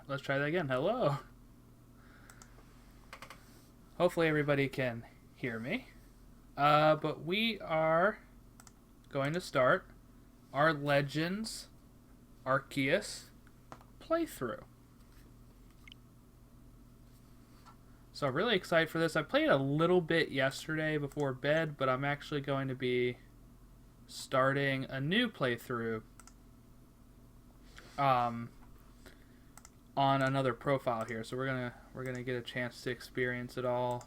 Let's try that again. Hello. Hopefully everybody can hear me. But we are going to start our Legends Arceus playthrough. So I'm really excited for this. I played a little bit yesterday before bed, but I'm actually going to be starting a new playthrough on another profile here. So we're gonna get a chance to experience it all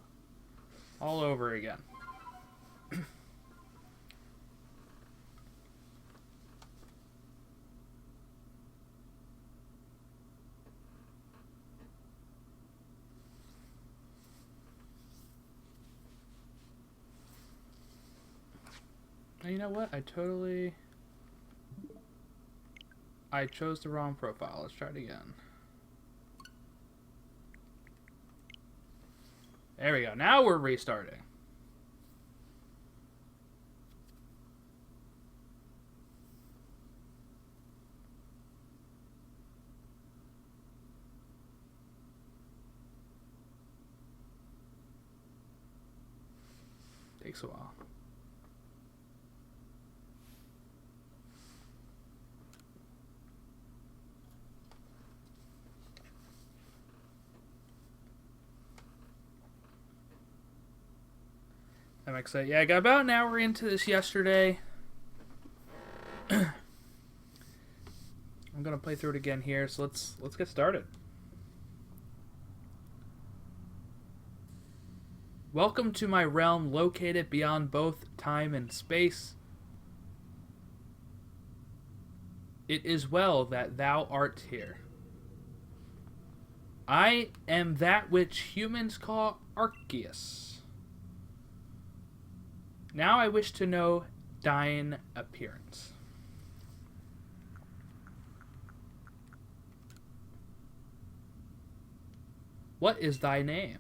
over again. You know what? I chose the wrong profile. Let's try it again. There we go. Now we're restarting. Takes a while. I'm excited. Yeah, I got about an hour into this yesterday. I'm gonna play through it again here, so let's get started. Welcome to my realm located beyond both time and space. It is well that thou art here. I am that which humans call Arceus. Now I wish to know thine appearance. What is thy name?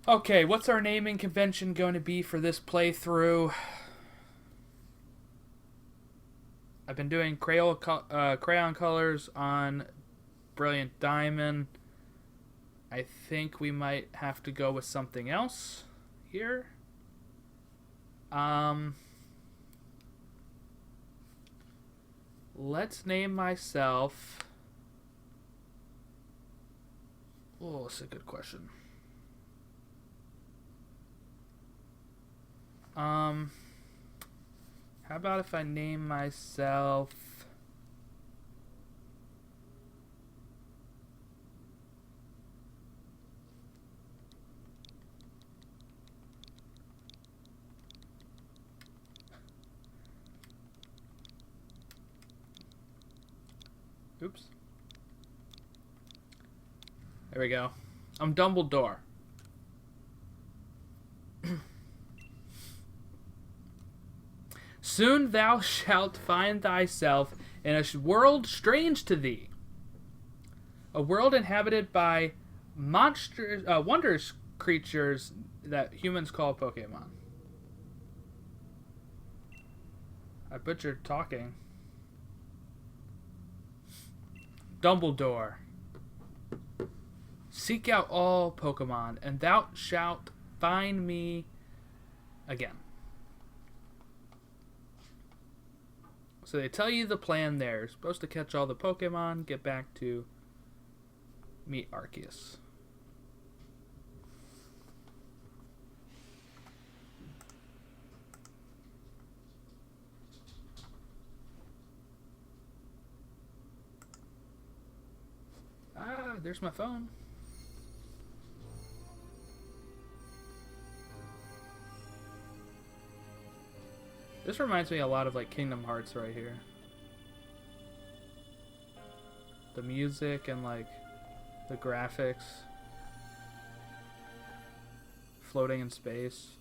Okay, what's our naming convention going to be for this playthrough? I've been doing crayon colors on Brilliant Diamond. I think we might have to go with something else here. Let's name myself... Oh, that's a good question. How about if I name myself... Oops. There we go. I'm Dumbledore. Soon thou shalt find thyself in a world strange to thee. A world inhabited by wondrous creatures that humans call Pokémon. I butchered talking. Dumbledore. Seek out all Pokemon, and thou shalt find me again. So they tell you the plan there. You're supposed to catch all the Pokemon, get back to meet Arceus. Ah, there's my phone. This reminds me a lot of like Kingdom Hearts right here. The music and like the graphics. Floating in space.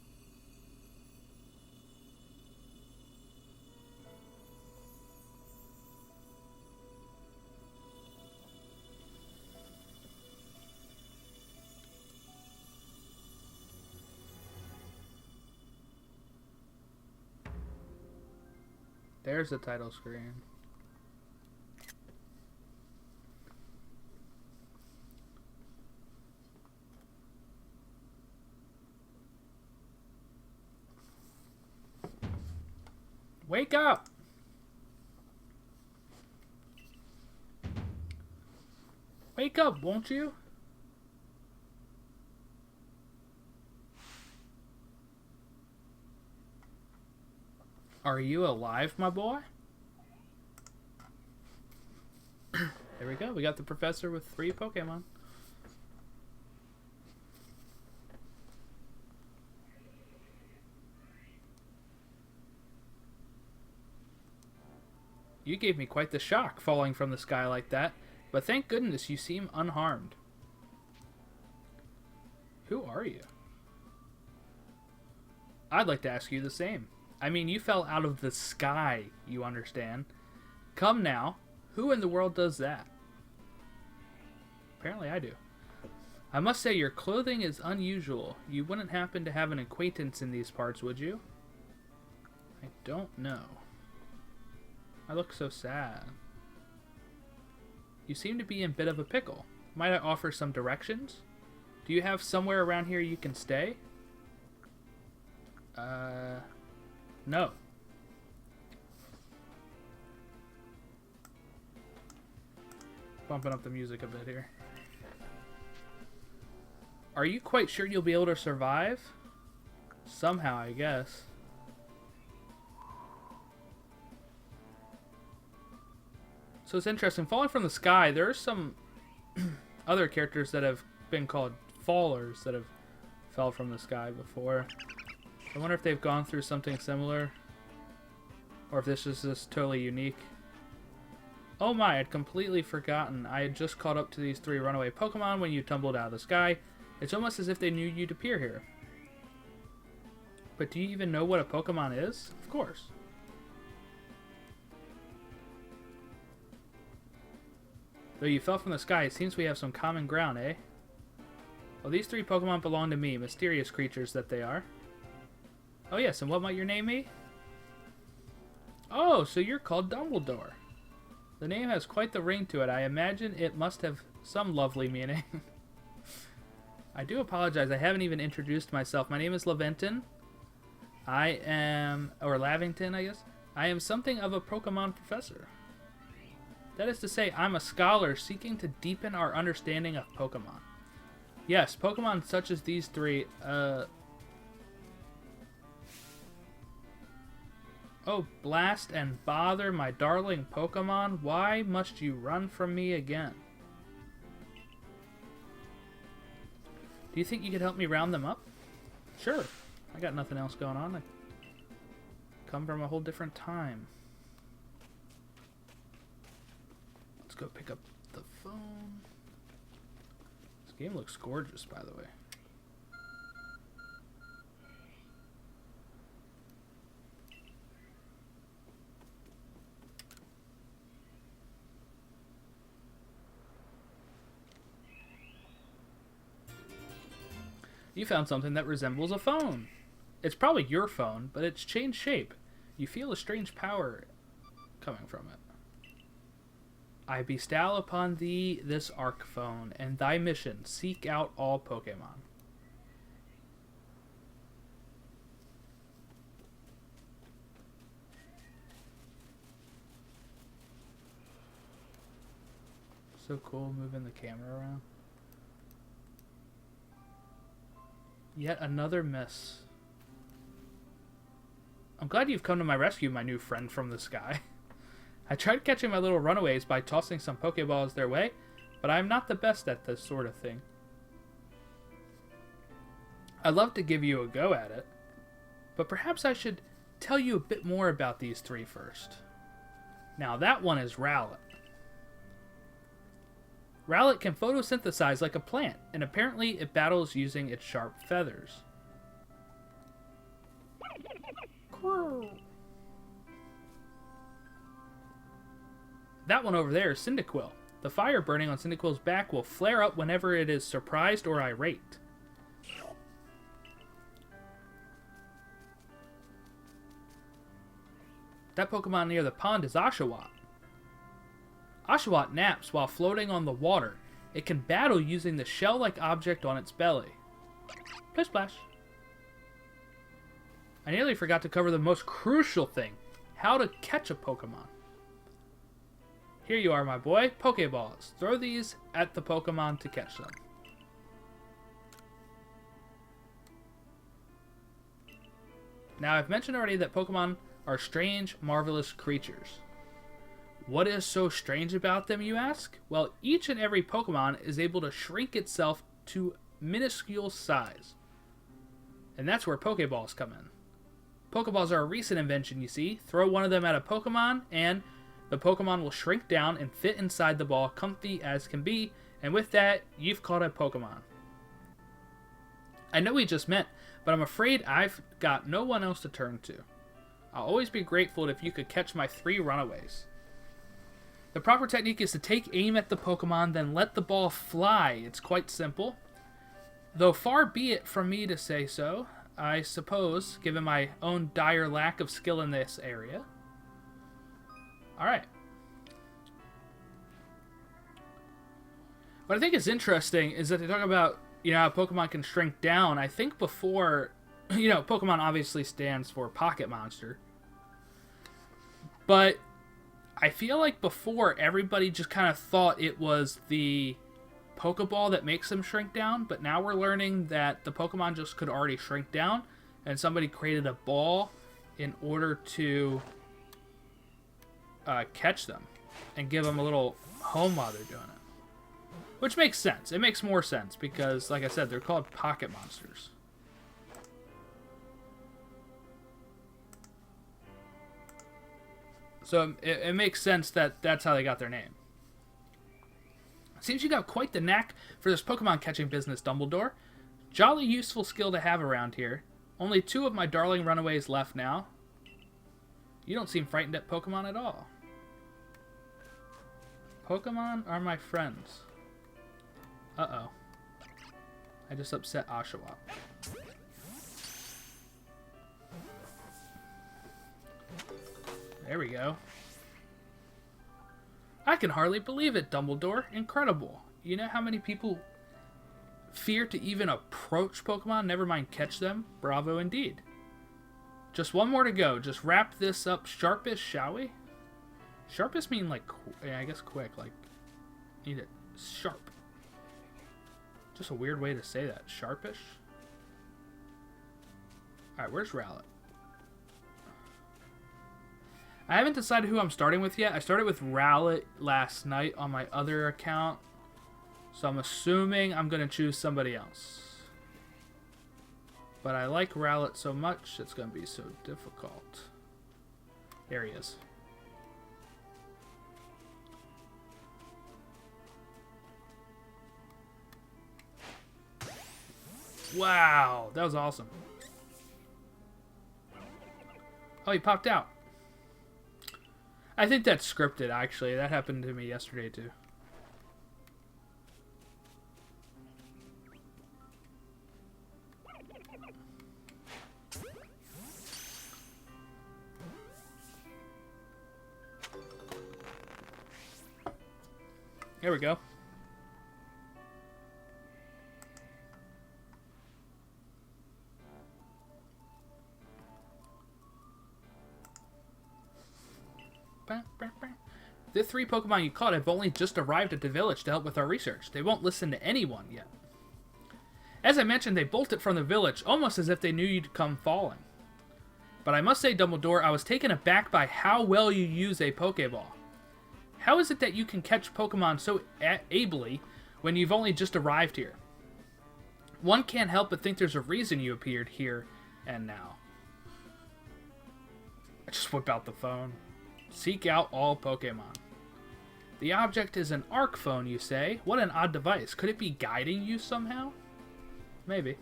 There's the title screen. Wake up! Wake up, won't you? Are you alive, my boy? There we go. We got the professor with 3 Pokemon. You gave me quite the shock falling from the sky like that, but thank goodness you seem unharmed. Who are you? I'd like to ask you the same. I mean, you fell out of the sky, you understand. Come now, who in the world does that? Apparently I do. I must say your clothing is unusual. You wouldn't happen to have an acquaintance in these parts, would you? I don't know. I look so sad. You seem to be in a bit of a pickle. Might I offer some directions? Do you have somewhere around here you can stay? No. Bumping up the music a bit here. Are you quite sure you'll be able to survive? Somehow, I guess. So it's interesting. Falling from the sky, there are some other characters that have been called fallers that have fell from the sky before. I wonder if they've gone through something similar, or if this is just totally unique. Oh my, I'd completely forgotten. I had just caught up to these 3 runaway Pokemon when you tumbled out of the sky. It's almost as if they knew you'd appear here. But do you even know what a Pokemon is? Of course. Though you fell from the sky, it seems we have some common ground, eh? Well, these 3 Pokemon belong to me, mysterious creatures that they are. Oh yes, and what might your name be? Oh, so you're called Dumbledore. The name has quite the ring to it. I imagine it must have some lovely meaning. I do apologize, I haven't even introduced myself. My name is Laventon. I am, or Lavington, I guess. I am something of a Pokemon professor. That is to say, I'm a scholar seeking to deepen our understanding of Pokemon. Yes, Pokemon such as these 3, Oh, blast and bother, my darling Pokemon, why must you run from me again? Do you think you could help me round them up? Sure. I got nothing else going on. I come from a whole different time. Let's go pick up the phone. This game looks gorgeous, by the way. You found something that resembles a phone. It's probably your phone, but it's changed shape. You feel a strange power coming from it. I bestow upon thee this Arc phone, and thy mission, seek out all Pokemon. So cool moving the camera around. Yet another miss. I'm glad you've come to my rescue, my new friend from the sky. I tried catching my little runaways by tossing some Pokeballs their way, but I'm not the best at this sort of thing. I'd love to give you a go at it, but perhaps I should tell you a bit more about these 3 first. Now that one is Rowlet. Rowlet can photosynthesize like a plant, and apparently it battles using its sharp feathers. That one over there is Cyndaquil. The fire burning on Cyndaquil's back will flare up whenever it is surprised or irate. That Pokemon near the pond is Oshawott. Oshawott naps while floating on the water. It can battle using the shell-like object on its belly. Plish splash. I nearly forgot to cover the most crucial thing. how to catch a Pokemon. Here you are, my boy. Pokeballs. Throw these at the Pokemon to catch them. Now, I've mentioned already that Pokemon are strange, marvelous creatures. What is so strange about them, you ask? Well, each and every Pokemon is able to shrink itself to minuscule size. And that's where Pokeballs come in. Pokeballs are a recent invention, you see. Throw one of them at a Pokemon, and the Pokemon will shrink down and fit inside the ball, comfy as can be, and with that, you've caught a Pokemon. I know we just met, but I'm afraid I've got no one else to turn to. I'll always be grateful if you could catch my 3 runaways. The proper technique is to take aim at the Pokemon, then let the ball fly. It's quite simple. Though far be it from me to say so, I suppose, given my own dire lack of skill in this area. Alright. What I think is interesting is that they talk about, how Pokemon can shrink down. I think before, Pokemon obviously stands for Pocket Monster. But I feel like before, everybody just kind of thought it was the Pokeball that makes them shrink down, but now we're learning that the Pokemon just could already shrink down, and somebody created a ball in order to catch them and give them a little home while they're doing it. Which makes sense. It makes more sense because, like I said, they're called Pocket Monsters. So it makes sense that that's how they got their name. Seems you got quite the knack for this Pokemon catching business, Dumbledore. Jolly useful skill to have around here. Only 2 of my darling runaways left now. You don't seem frightened at Pokemon at all. Pokemon are my friends. Uh-oh. I just upset Oshawott. There we go. I can hardly believe it, Dumbledore. Incredible. You know how many people fear to even approach Pokemon, never mind catch them? Bravo indeed. Just one more to go. Just wrap this up sharpish, shall we? Sharpish mean like, I guess quick, like, need it sharp. Just a weird way to say that. Sharpish? Alright, where's Rowlet? I haven't decided who I'm starting with yet. I started with Rowlet last night on my other account. So I'm assuming I'm going to choose somebody else. But I like Rowlet so much, it's going to be so difficult. There he is. Wow, that was awesome. Oh, he popped out. I think that's scripted, actually. That happened to me yesterday, too. Here we go. The 3 Pokemon you caught have only just arrived at the village to help with our research. They won't listen to anyone yet. As I mentioned, they bolted from the village, almost as if they knew you'd come falling. But I must say, Dumbledore, I was taken aback by how well you use a Pokeball. How is it that you can catch Pokemon so ably when you've only just arrived here? One can't help but think there's a reason you appeared here and now. I just whip out the phone. Seek out all Pokemon. The object is an arc phone, you say? What an odd device. Could it be guiding you somehow? Maybe.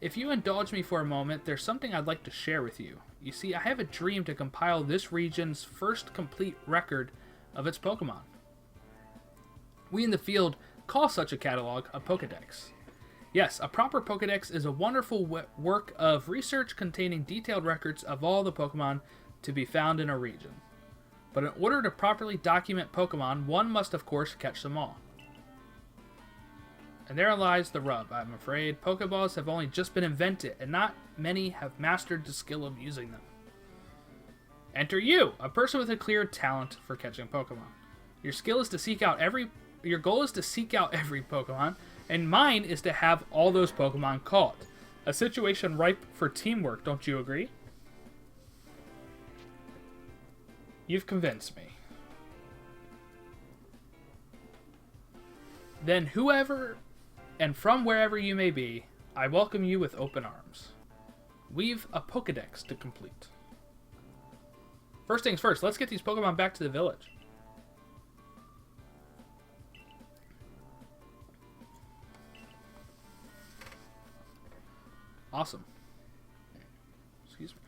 If you indulge me for a moment, there's something I'd like to share with you. You see, I have a dream to compile this region's first complete record of its Pokemon. We in the field call such a catalog a Pokedex. Yes, a proper Pokedex is a wonderful work of research containing detailed records of all the Pokemon to be found in a region. But in order to properly document Pokemon, one must of course catch them all. And there lies the rub, I'm afraid. Pokeballs have only just been invented, and not many have mastered the skill of using them. Enter you, a person with a clear talent for catching Pokemon. Your skill is to seek out your goal is to seek out every Pokemon, and mine is to have all those Pokemon caught. A situation ripe for teamwork, don't you agree? You've convinced me. Then whoever and from wherever you may be, I welcome you with open arms. We've a Pokedex to complete. First things first, let's get these Pokemon back to the village. Awesome. Excuse me.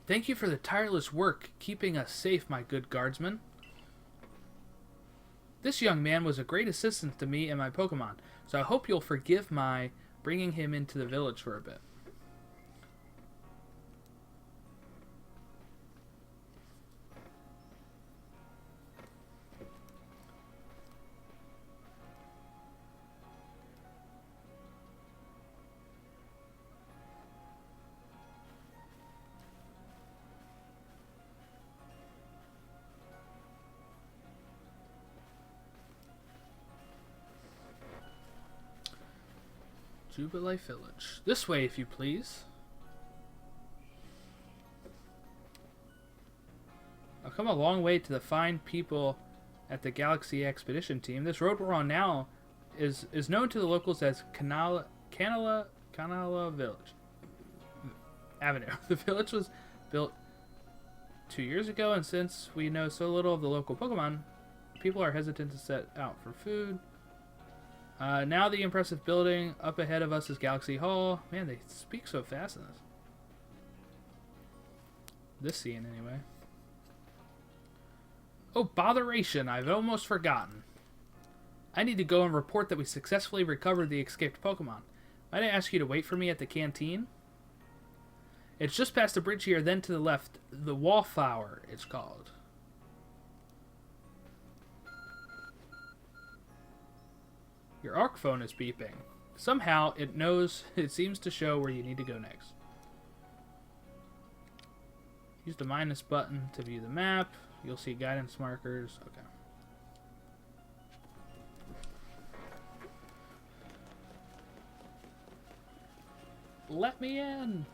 Thank you for the tireless work keeping us safe, my good guardsman. This young man was a great assistance to me and my Pokemon, so I hope you'll forgive my bringing him into the village for a bit. Jubilee Village. This way, if you please. I've come a long way to the fine people at the Galaxy Expedition Team. This road we're on now is known to the locals as Canal Village Avenue. The village was built 2 years ago, and since we know so little of the local Pokemon, people are hesitant to set out for food. Now the impressive building up ahead of us is Galaxy Hall. Man, they speak so fast in this. This scene, anyway. Oh, botheration, I've almost forgotten. I need to go and report that we successfully recovered the escaped Pokemon. Might I ask you to wait for me at the canteen? It's just past the bridge here, then to the left. The Wallflower, it's called. Your ARC phone is beeping. Somehow, it seems to show where you need to go next. Use the minus button to view the map. You'll see guidance markers. Okay. Let me in!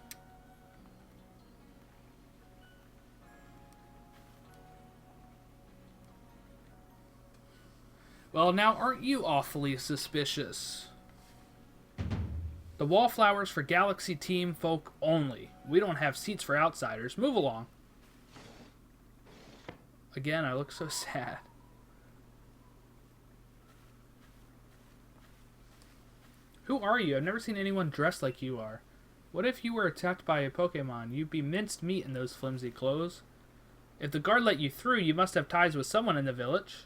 Well, now aren't you awfully suspicious? The Wallflowers for Galaxy Team folk only. We don't have seats for outsiders. Move along. Again, I look so sad. Who are you? I've never seen anyone dressed like you are. What if you were attacked by a Pokemon? You'd be minced meat in those flimsy clothes. If the guard let you through, you must have ties with someone in the village.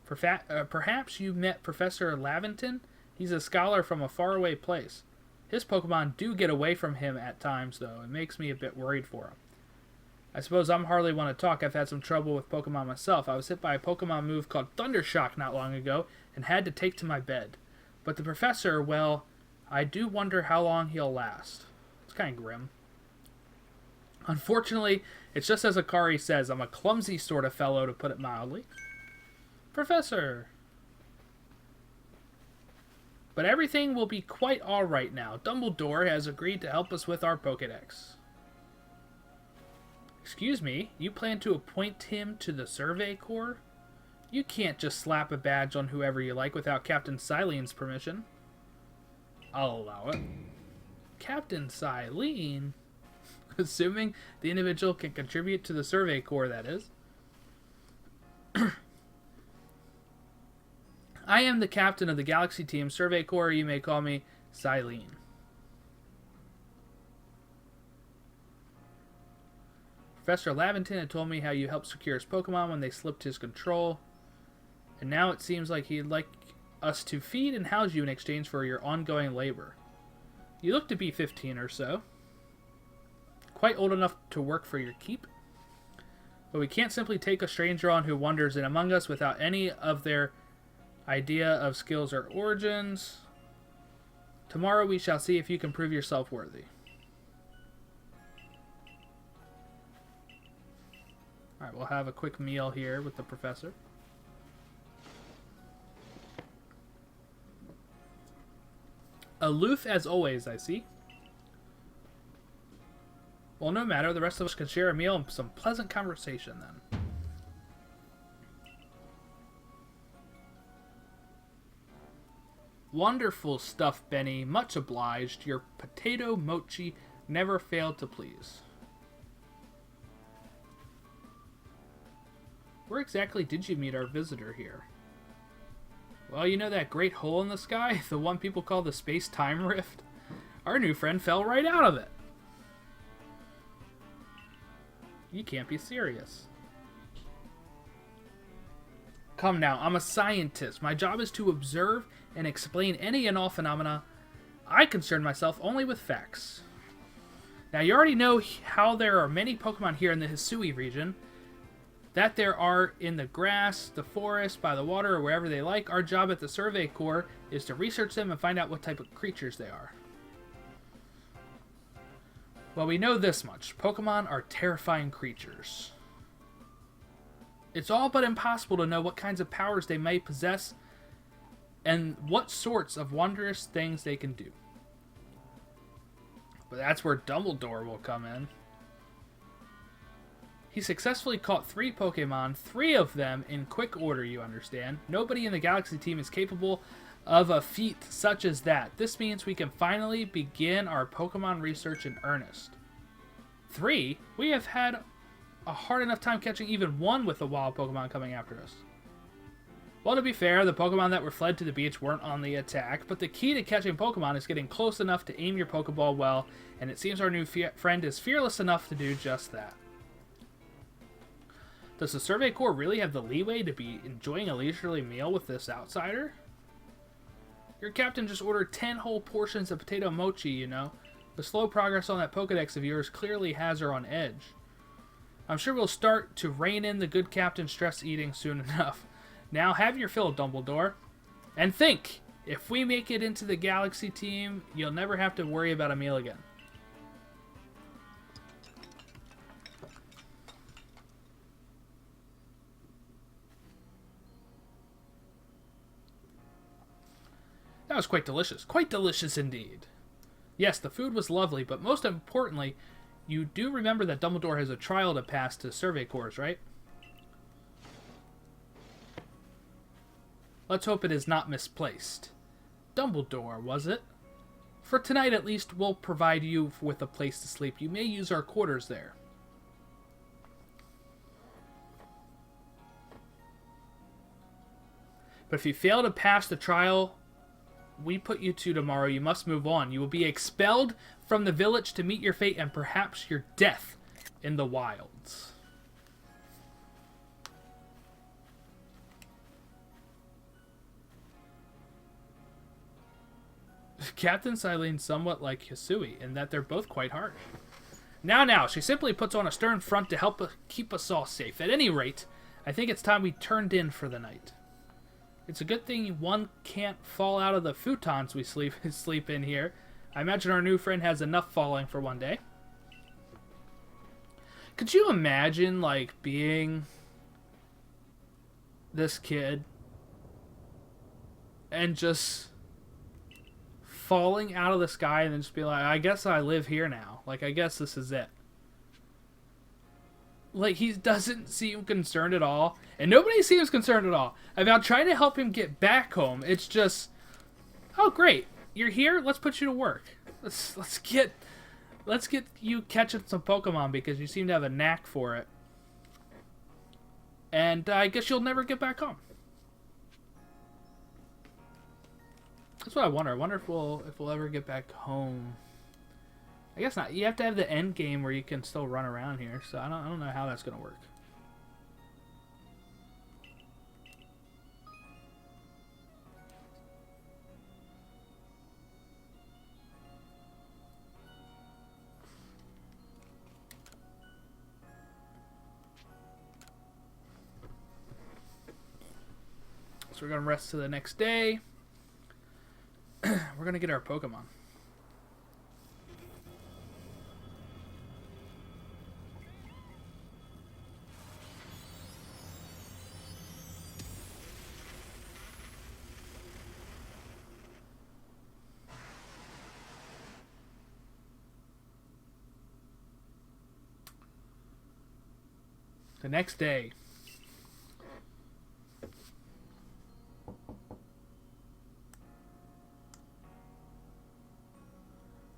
Perhaps you met Professor Laventon? He's a scholar from a faraway place. His Pokemon do get away from him at times, though. It makes me a bit worried for him. I suppose I'm hardly one to talk. I've had some trouble with Pokemon myself. I was hit by a Pokemon move called Thundershock not long ago and had to take to my bed. But the professor, well, I do wonder how long he'll last. It's kind of grim. Unfortunately, it's just as Akari says, I'm a clumsy sort of fellow, to put it mildly. Professor! But everything will be quite alright now. Dumbledore has agreed to help us with our Pokédex. Excuse me, you plan to appoint him to the Survey Corps? You can't just slap a badge on whoever you like without Captain Silene's permission. I'll allow it. Captain Silene? Assuming the individual can contribute to the Survey Corps, that is. I am the captain of the Galaxy Team Survey Corps. You may call me Silene. Professor Laventon had told me how you helped secure his Pokemon when they slipped his control. And now it seems like he'd like us to feed and house you in exchange for your ongoing labor. You look to be 15 or so. Quite old enough to work for your keep. But we can't simply take a stranger on who wanders in among us without any of their idea of skills or origins. Tomorrow we shall see if you can prove yourself worthy. Alright, we'll have a quick meal here with the professor. Aloof as always, I see. Well, no matter. The rest of us can share a meal and some pleasant conversation then. Wonderful stuff, Benny. Much obliged. Your potato mochi never failed to please. Where exactly did you meet our visitor here? Well, you know that great hole in the sky? The one people call the space-time rift? Our new friend fell right out of it. You can't be serious. Come now, I'm a scientist. My job is to observe and explain any and all phenomena. I concern myself only with facts. Now, you already know how there are many Pokemon here in the Hisui region. That there are in the grass, the forest, by the water, or wherever they like. Our job at the Survey Corps is to research them and find out what type of creatures they are. Well, we know this much. Pokemon are terrifying creatures. It's all but impossible to know what kinds of powers they may possess and what sorts of wondrous things they can do. But that's where Dumbledore will come in. He successfully caught 3 Pokemon, 3 of them in quick order, you understand. Nobody in the Galaxy team is capable of a feat such as that. This means we can finally begin our Pokemon research in earnest. 3? We have had a hard enough time catching even 1 with the wild Pokemon coming after us. Well, to be fair, the Pokemon that were fled to the beach weren't on the attack, but the key to catching Pokemon is getting close enough to aim your Pokeball well, and it seems our new friend is fearless enough to do just that. Does the Survey Corps really have the leeway to be enjoying a leisurely meal with this outsider? Your captain just ordered 10 whole portions of potato mochi, you know. The slow progress on that Pokedex of yours clearly has her on edge. I'm sure we'll start to rein in the good captain's stress eating soon enough. Now have your fill, Dumbledore. And think, if we make it into the Galaxy team, you'll never have to worry about a meal again. That was quite delicious. Quite delicious indeed. Yes, the food was lovely, but most importantly, you do remember that Dumbledore has a trial to pass to Survey Corps, right? Let's hope it is not misplaced. Dumbledore, was it? For tonight at least, we'll provide you with a place to sleep. You may use our quarters there. But if you fail to pass the trial we put you to tomorrow, you must move on. You will be expelled from the village to meet your fate and perhaps your death in the wilds. Captain Silene's somewhat like Hisui in that they're both quite harsh. Now, she simply puts on a stern front to help keep us all safe. At any rate, I think it's time we turned in for the night. It's a good thing one can't fall out of the futons we sleep in here. I imagine our new friend has enough falling for one day. Could you imagine, like, being this kid and just falling out of the sky and then just be like, I guess I live here now. Like, I guess this is it. Like, he doesn't seem concerned at all. And nobody seems concerned at all about trying to help him get back home. It's just, oh, great. You're here? Let's put you to work. Let's get you catching some Pokemon because you seem to have a knack for it. And I guess you'll never get back home. That's what I wonder. I wonder if we'll ever get back home. I guess not. You have to have the end game where you can still run around here, so I don't know how that's gonna work. So we're going to rest to the next day. We're going to get our Pokemon. The next day.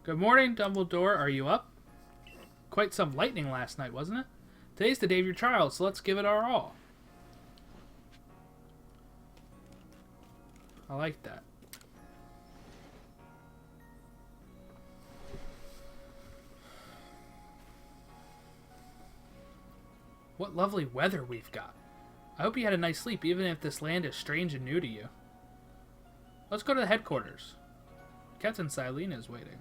Good morning, Dumbledore. Are you up? Quite some lightning last night, wasn't it? Today's the day of your trial, so let's give it our all. I like that. What lovely weather we've got. I hope you had a nice sleep, even if this land is strange and new to you. Let's go to the headquarters. Captain Silene is waiting.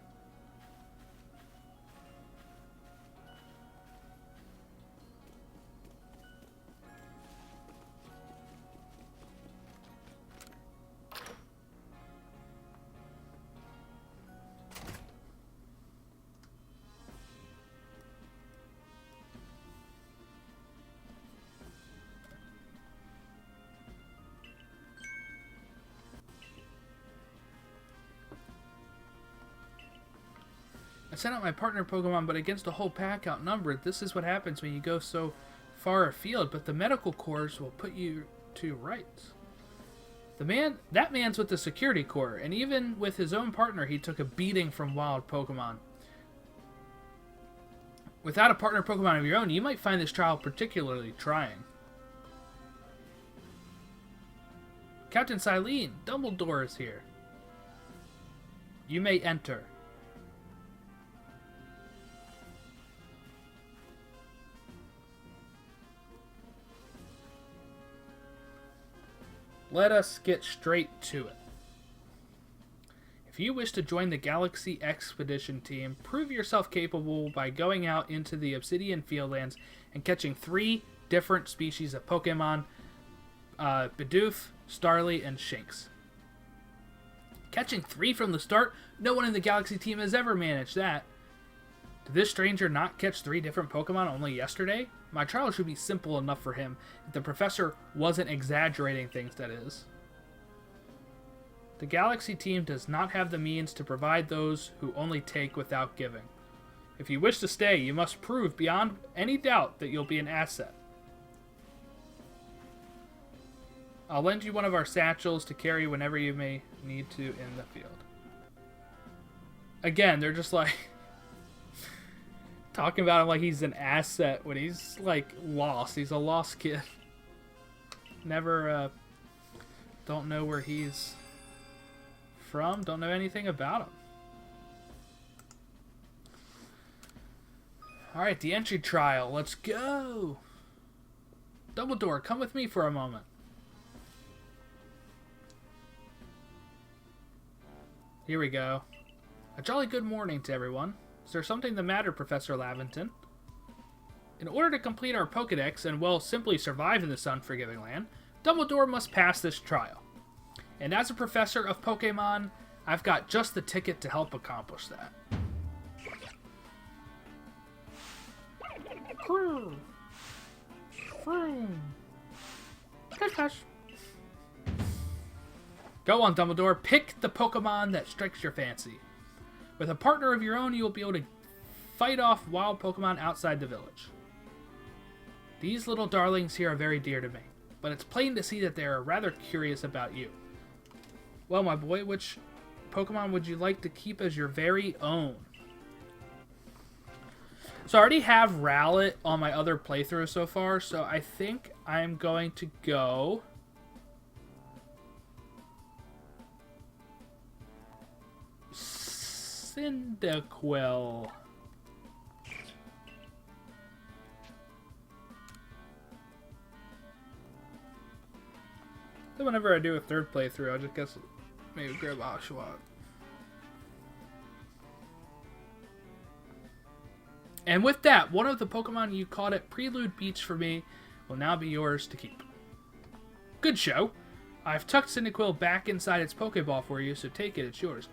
I sent out my partner Pokemon, but against a whole pack outnumbered. This is what happens when you go so far afield, but the medical corps will put you to rights. That man's with the security corps, and even with his own partner, he took a beating from wild Pokemon. Without a partner Pokemon of your own, you might find this trial particularly trying. Captain Silene, Dumbledore is here. You may enter. Let us get straight to it. If you wish to join the Galaxy Expedition team, prove yourself capable by going out into the Obsidian Fieldlands and catching 3 different species of Pokemon, Bidoof, Starly, and Shinx. Catching 3 from the start? No one in the Galaxy team has ever managed that. Did this stranger not catch 3 different Pokemon only yesterday? My trial should be simple enough for him, if the professor wasn't exaggerating things, that is. The Galaxy team does not have the means to provide those who only take without giving. If you wish to stay, you must prove beyond any doubt that you'll be an asset. I'll lend you one of our satchels to carry whenever you may need to in the field. Again, they're just like talking about him like he's an asset when he's like lost. He's a lost kid. Never, don't know where he's from. Don't know anything about him. Alright, the entry trial. Let's go. Dumbledore, come with me for a moment. Here we go. A jolly good morning to everyone. Is there something the matter, Professor Laventon? In order to complete our Pokedex and, well, simply survive in this unforgiving land, Dumbledore must pass this trial. And as a professor of Pokemon, I've got just the ticket to help accomplish that. Go on, Dumbledore. Pick the Pokemon that strikes your fancy. With a partner of your own, you will be able to fight off wild Pokemon outside the village. These little darlings here are very dear to me, but it's plain to see that they are rather curious about you. Well, my boy, which Pokemon would you like to keep as your very own? So I already have Rowlet on my other playthrough so far, so I think I'm going to go Cyndaquil. Then whenever I do a 3rd playthrough, I'll just guess maybe grab Oshawott. And with that, one of the Pokemon you caught at Prelude Beach for me will now be yours to keep. Good show. I've tucked Cyndaquil back inside its Pokeball for you, so take it, it's yours.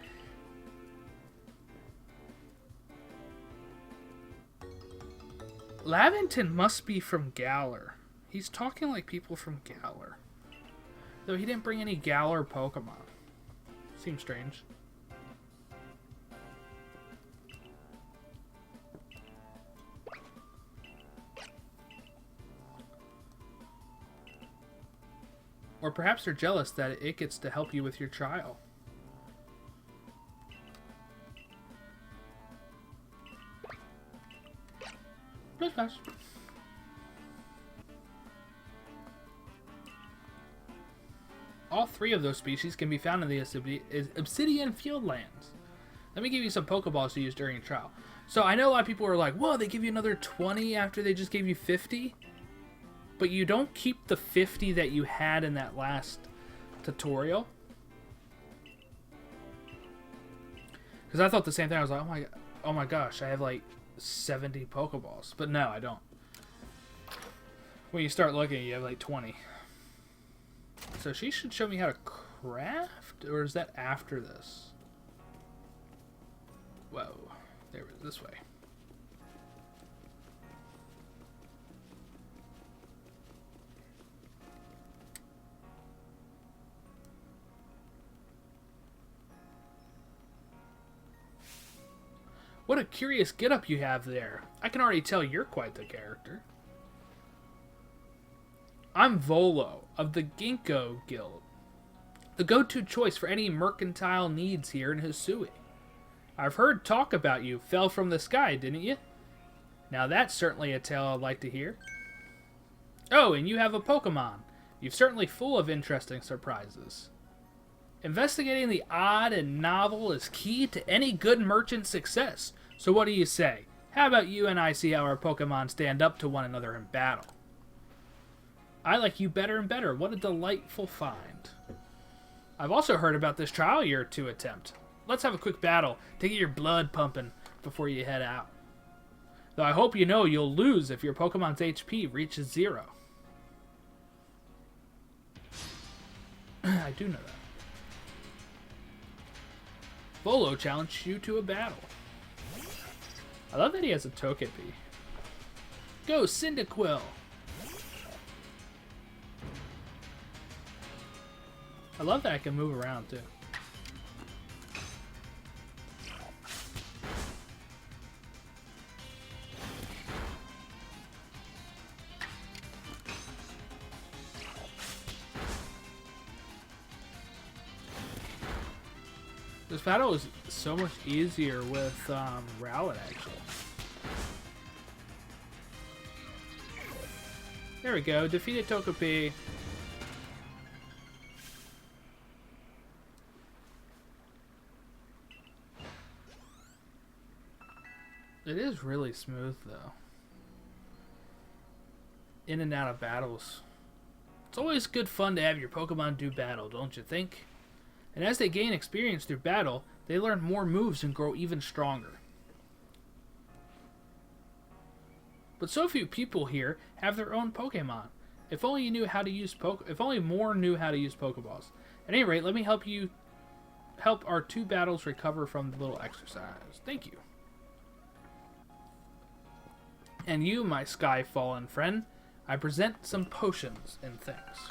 Lavington must be from Galar. He's talking like people from Galar. Though he didn't bring any Galar Pokemon. Seems strange. Or perhaps they're jealous that it gets to help you with your trial. Plus, plus. All three of those species can be found in the Obsidian Fieldlands. Let me give you some Pokeballs to use during a trial. So I know a lot of people are like, whoa, they give you another 20 after they just gave you 50? But you don't keep the 50 that you had in that last tutorial. Because I thought the same thing. I was like, oh my gosh, I have like 70 Pokeballs. But no, I don't. When you start looking, you have like 20. So she should show me how to craft? Or is that after this? Whoa. There, this way. What a curious getup you have there. I can already tell you're quite the character. I'm Volo of the Ginkgo Guild, the go-to choice for any mercantile needs here in Hisui. I've heard talk about you fell from the sky, didn't you? Now that's certainly a tale I'd like to hear. Oh, and you have a Pokemon. You're certainly full of interesting surprises. Investigating the odd and novel is key to any good merchant's success. So what do you say? How about you and I see how our Pokemon stand up to one another in battle? I like you better and better. What a delightful find. I've also heard about this trial you're to attempt. Let's have a quick battle to get your blood pumping before you head out. Though I hope you know you'll lose if your Pokemon's HP reaches 0. I do know that. Volo challenged you to a battle. I love that he has a Togepi. Go, Cyndaquil! I love that I can move around, too. This battle is so much easier with Rowlet, actually. There we go. Defeated Togepi. It is really smooth, though. In and out of battles. It's always good fun to have your Pokemon do battle, don't you think? And as they gain experience through battle, they learn more moves and grow even stronger. But so few people here have their own Pokemon. If only you knew how to use if only more knew how to use Pokeballs. At any rate, let me help our 2 battles recover from the little exercise. Thank you. And you, my sky-fallen friend, I present some potions and things.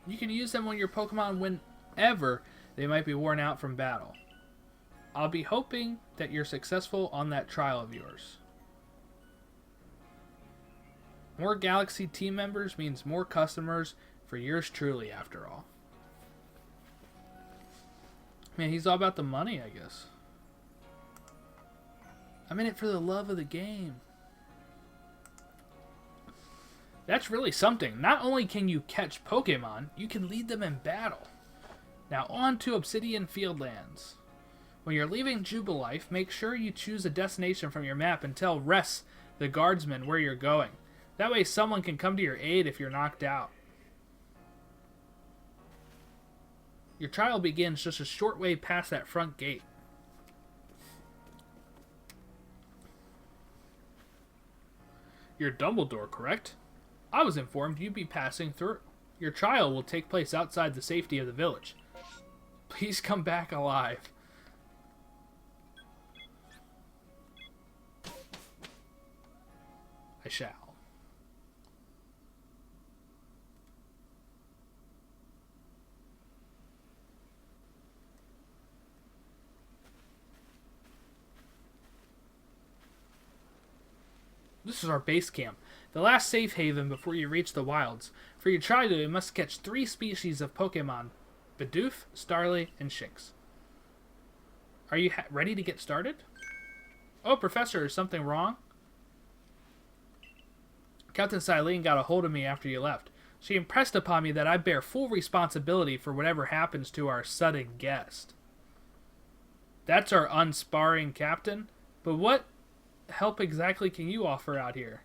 You can use them on your Pokemon whenever they might be worn out from battle. I'll be hoping that you're successful on that trial of yours. More Galaxy team members means more customers for yours truly, after all. Man, he's all about the money, I guess. I'm in it for the love of the game. That's really something. Not only can you catch Pokemon, you can lead them in battle. Now on to Obsidian Fieldlands. When you're leaving Jubilife, make sure you choose a destination from your map and tell Ress, the guardsman, where you're going. That way someone can come to your aid if you're knocked out. Your trial begins just a short way past that front gate. You're Dumbledore, correct? I was informed you'd be passing through. Your trial will take place outside the safety of the village. Please come back alive. I shall. This is our base camp, the last safe haven before you reach the wilds. For your trial, you must catch 3 species of Pokémon: Bidoof, Starly, and Shinx. Are you ready to get started? Oh, Professor, is something wrong? Captain Silene got a hold of me after you left. She impressed upon me that I bear full responsibility for whatever happens to our sudden guest. That's our unsparring captain? But what help exactly can you offer out here?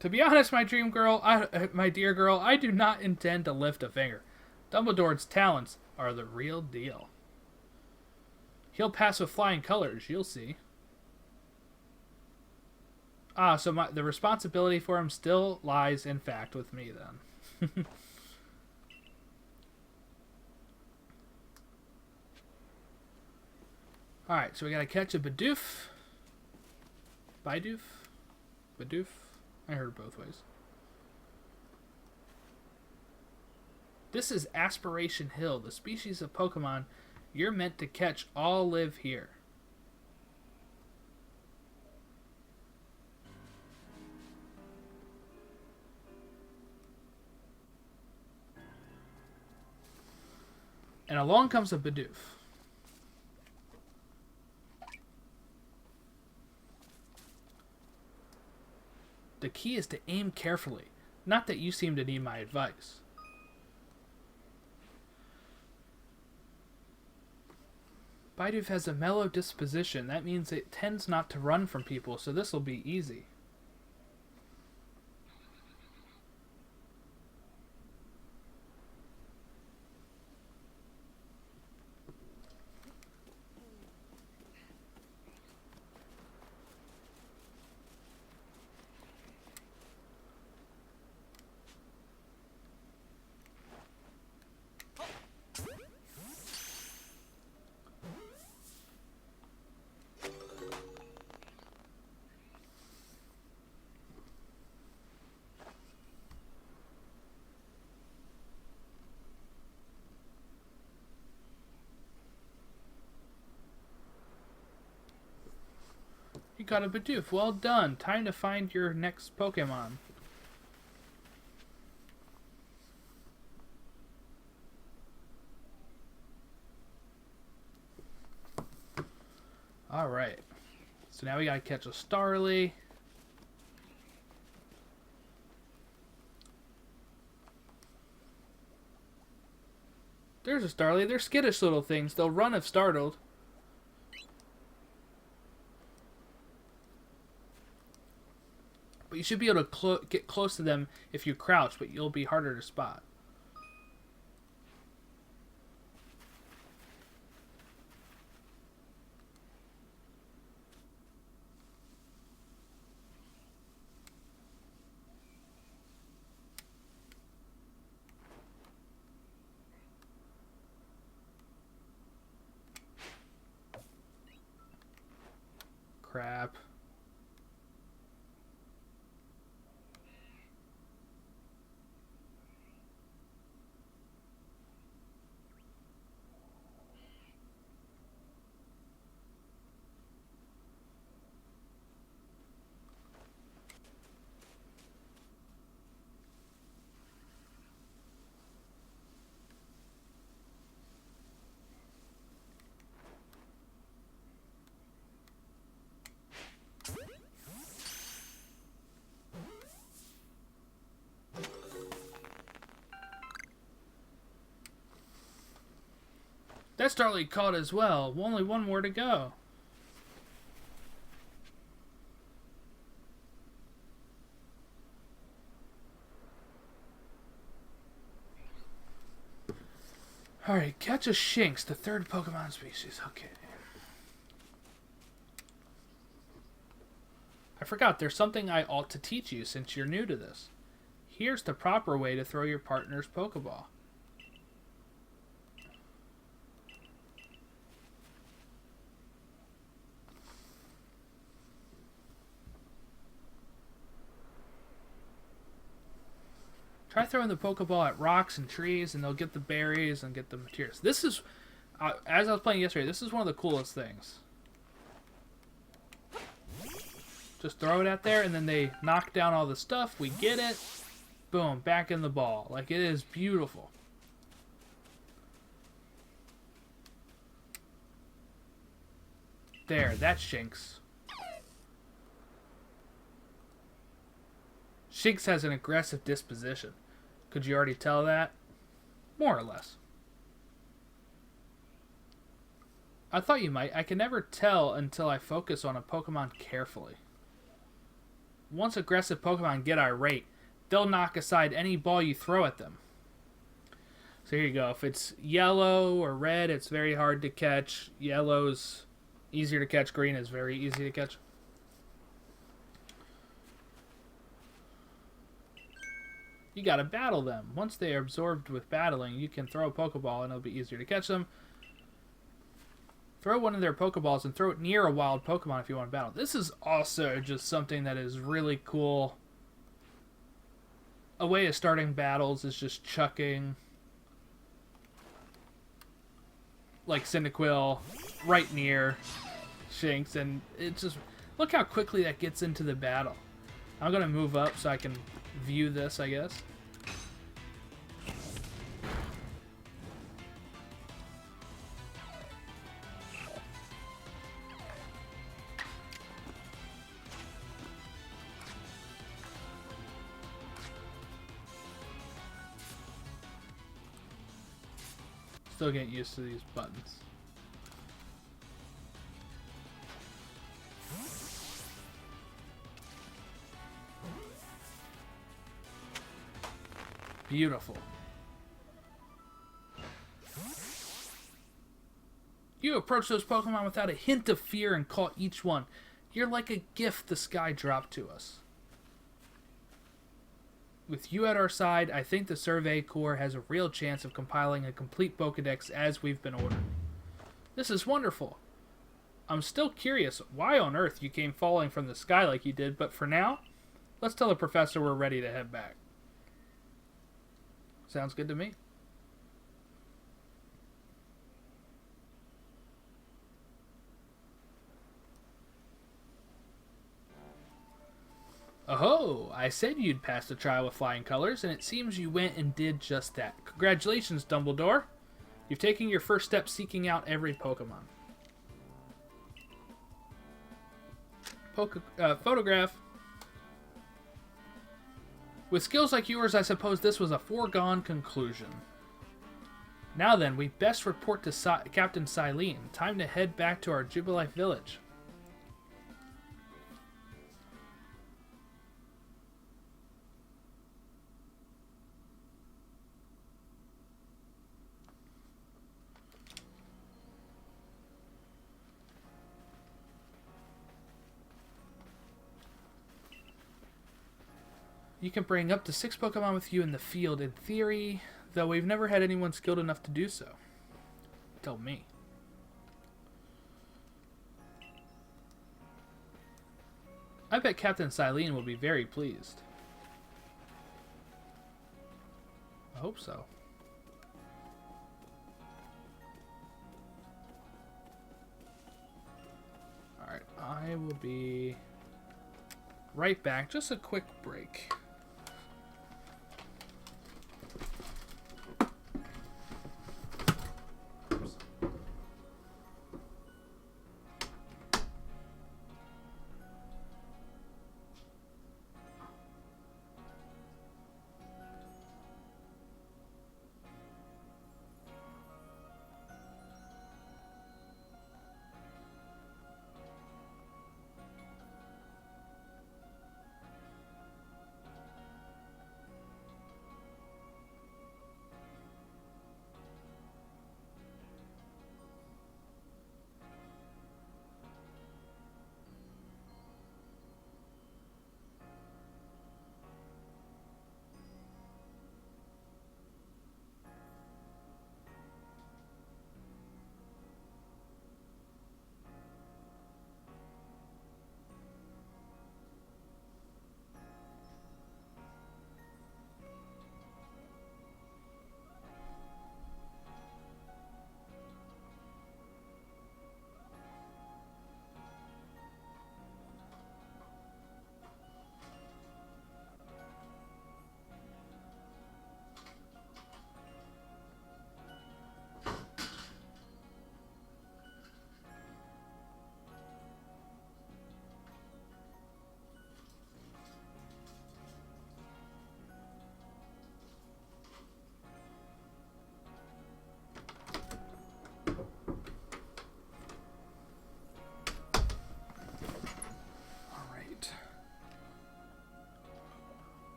To be honest, my dear girl, I do not intend to lift a finger. Dumbledore's talents are the real deal. He'll pass with flying colors, you'll see. Ah, so the responsibility for him still lies, in fact, with me, then. Alright, so we gotta catch a Bidoof. Bidoof? Bidoof? I heard it both ways. This is Aspiration Hill. The species of Pokemon you're meant to catch all live here. And along comes a Bidoof. The key is to aim carefully. Not that you seem to need my advice. Bidoof has a mellow disposition. That means it tends not to run from people, so this will be easy. You got a Bidoof. Well done. Time to find your next Pokemon. Alright. So now we gotta catch a Starly. There's a Starly. They're skittish little things. They'll run if startled. But you should be able to get close to them if you crouch, but you'll be harder to spot. Crap. That Starly caught as well. Only one more to go. Alright, catch a Shinx, the 3rd Pokemon species. Okay. I forgot, there's something I ought to teach you since you're new to this. Here's the proper way to throw your partner's Pokeball. Try throwing the Pokeball at rocks and trees, and they'll get the berries and get the materials. This is, as I was playing yesterday, this is one of the coolest things. Just throw it out there, and then they knock down all the stuff. We get it. Boom, back in the ball. Like, it is beautiful. There, that's Shinx. Shinx has an aggressive disposition. Could you already tell that? More or less. I thought you might. I can never tell until I focus on a Pokemon carefully. Once aggressive Pokemon get irate, they'll knock aside any ball you throw at them. So here you go. If it's yellow or red, it's very hard to catch. Yellow's easier to catch. Green is very easy to catch. You gotta battle them. Once they are absorbed with battling, you can throw a Pokeball and it'll be easier to catch them. Throw one of their Pokeballs and throw it near a wild Pokemon if you want to battle. This is also just something that is really cool. A way of starting battles is just chucking, like, Cyndaquil right near Shinx, and it's just, look how quickly that gets into the battle. I'm going to move up so I can view this, I guess. Still getting used to these buttons. Beautiful. You approach those Pokemon without a hint of fear and caught each one. You're like a gift the sky dropped to us. With you at our side, I think the Survey Corps has a real chance of compiling a complete Pokedex as we've been ordered. This is wonderful. I'm still curious why on earth you came falling from the sky like you did, but for now, let's tell the professor we're ready to head back. Sounds good to me. Oh, I said you'd pass the trial with flying colors, and it seems you went and did just that. Congratulations, Dumbledore. You've taken your first step seeking out every Pokemon. Photograph. With skills like yours, I suppose this was a foregone conclusion. Now then, we best report to Captain Silene. Time to head back to our Jubilife village. You can bring up to 6 Pokemon with you in the field in theory, though we've never had anyone skilled enough to do so. Tell me. I bet Captain Silene will be very pleased. I hope so. Alright, I will be right back. Just a quick break.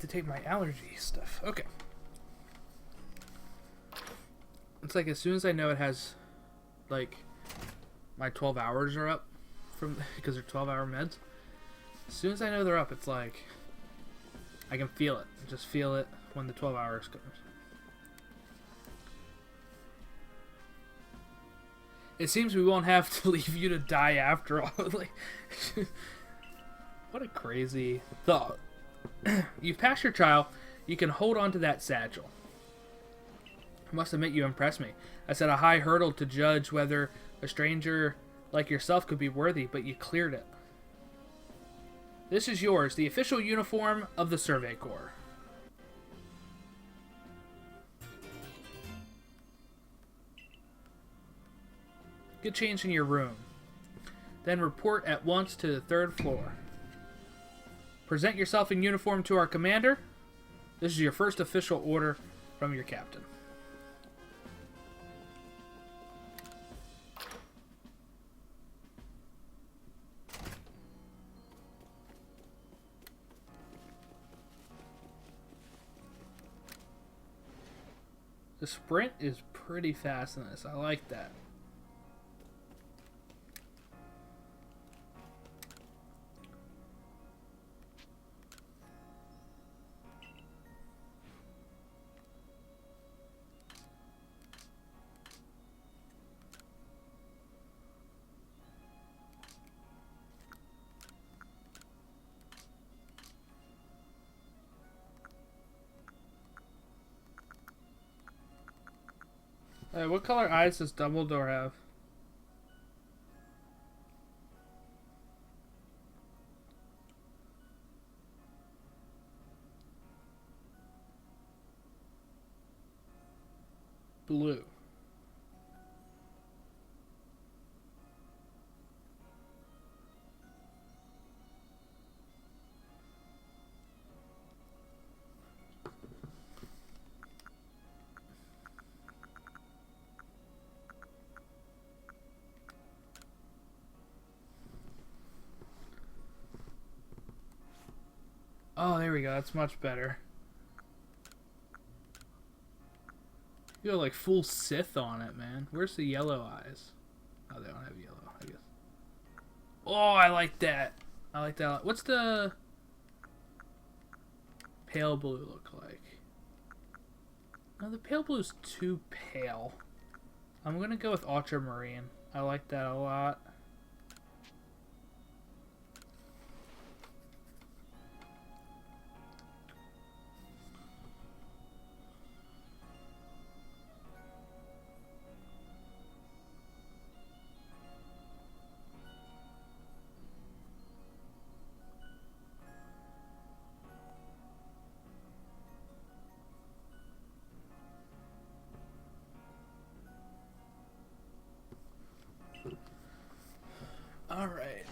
to take my allergy stuff. Okay. It's like as soon as I know it has, like, my 12 hours are up from because they're 12-hour meds. As soon as I know they're up, it's like I can feel it. I just feel it when the 12 hours comes. It seems we won't have to leave you to die after all. Like, what a crazy thought. You've passed your trial. You can hold on to that satchel. I must admit you impressed me. I set a high hurdle to judge whether a stranger like yourself could be worthy, but you cleared it. This is yours, the official uniform of the Survey Corps. Get changed in your room. Then report at once to the 3rd floor. Present yourself in uniform to our commander. This is your first official order from your captain. The sprint is pretty fast in this. I like that. What color eyes does Dumbledore have? Blue. Oh, there we go. That's much better. You got like full Sith on it, man. Where's the yellow eyes? Oh, they don't have yellow, I guess. Oh, I like that. I like that. What's the pale blue look like? No, the pale blue's too pale. I'm gonna go with ultramarine. I like that a lot. All right.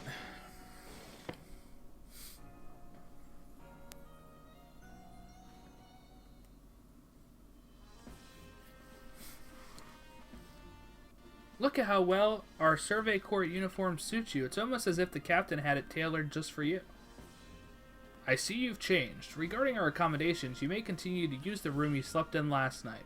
Look at how well our Survey Corps uniform suits you. It's almost as if the captain had it tailored just for you. I see you've changed. Regarding our accommodations, you may continue to use the room you slept in last night.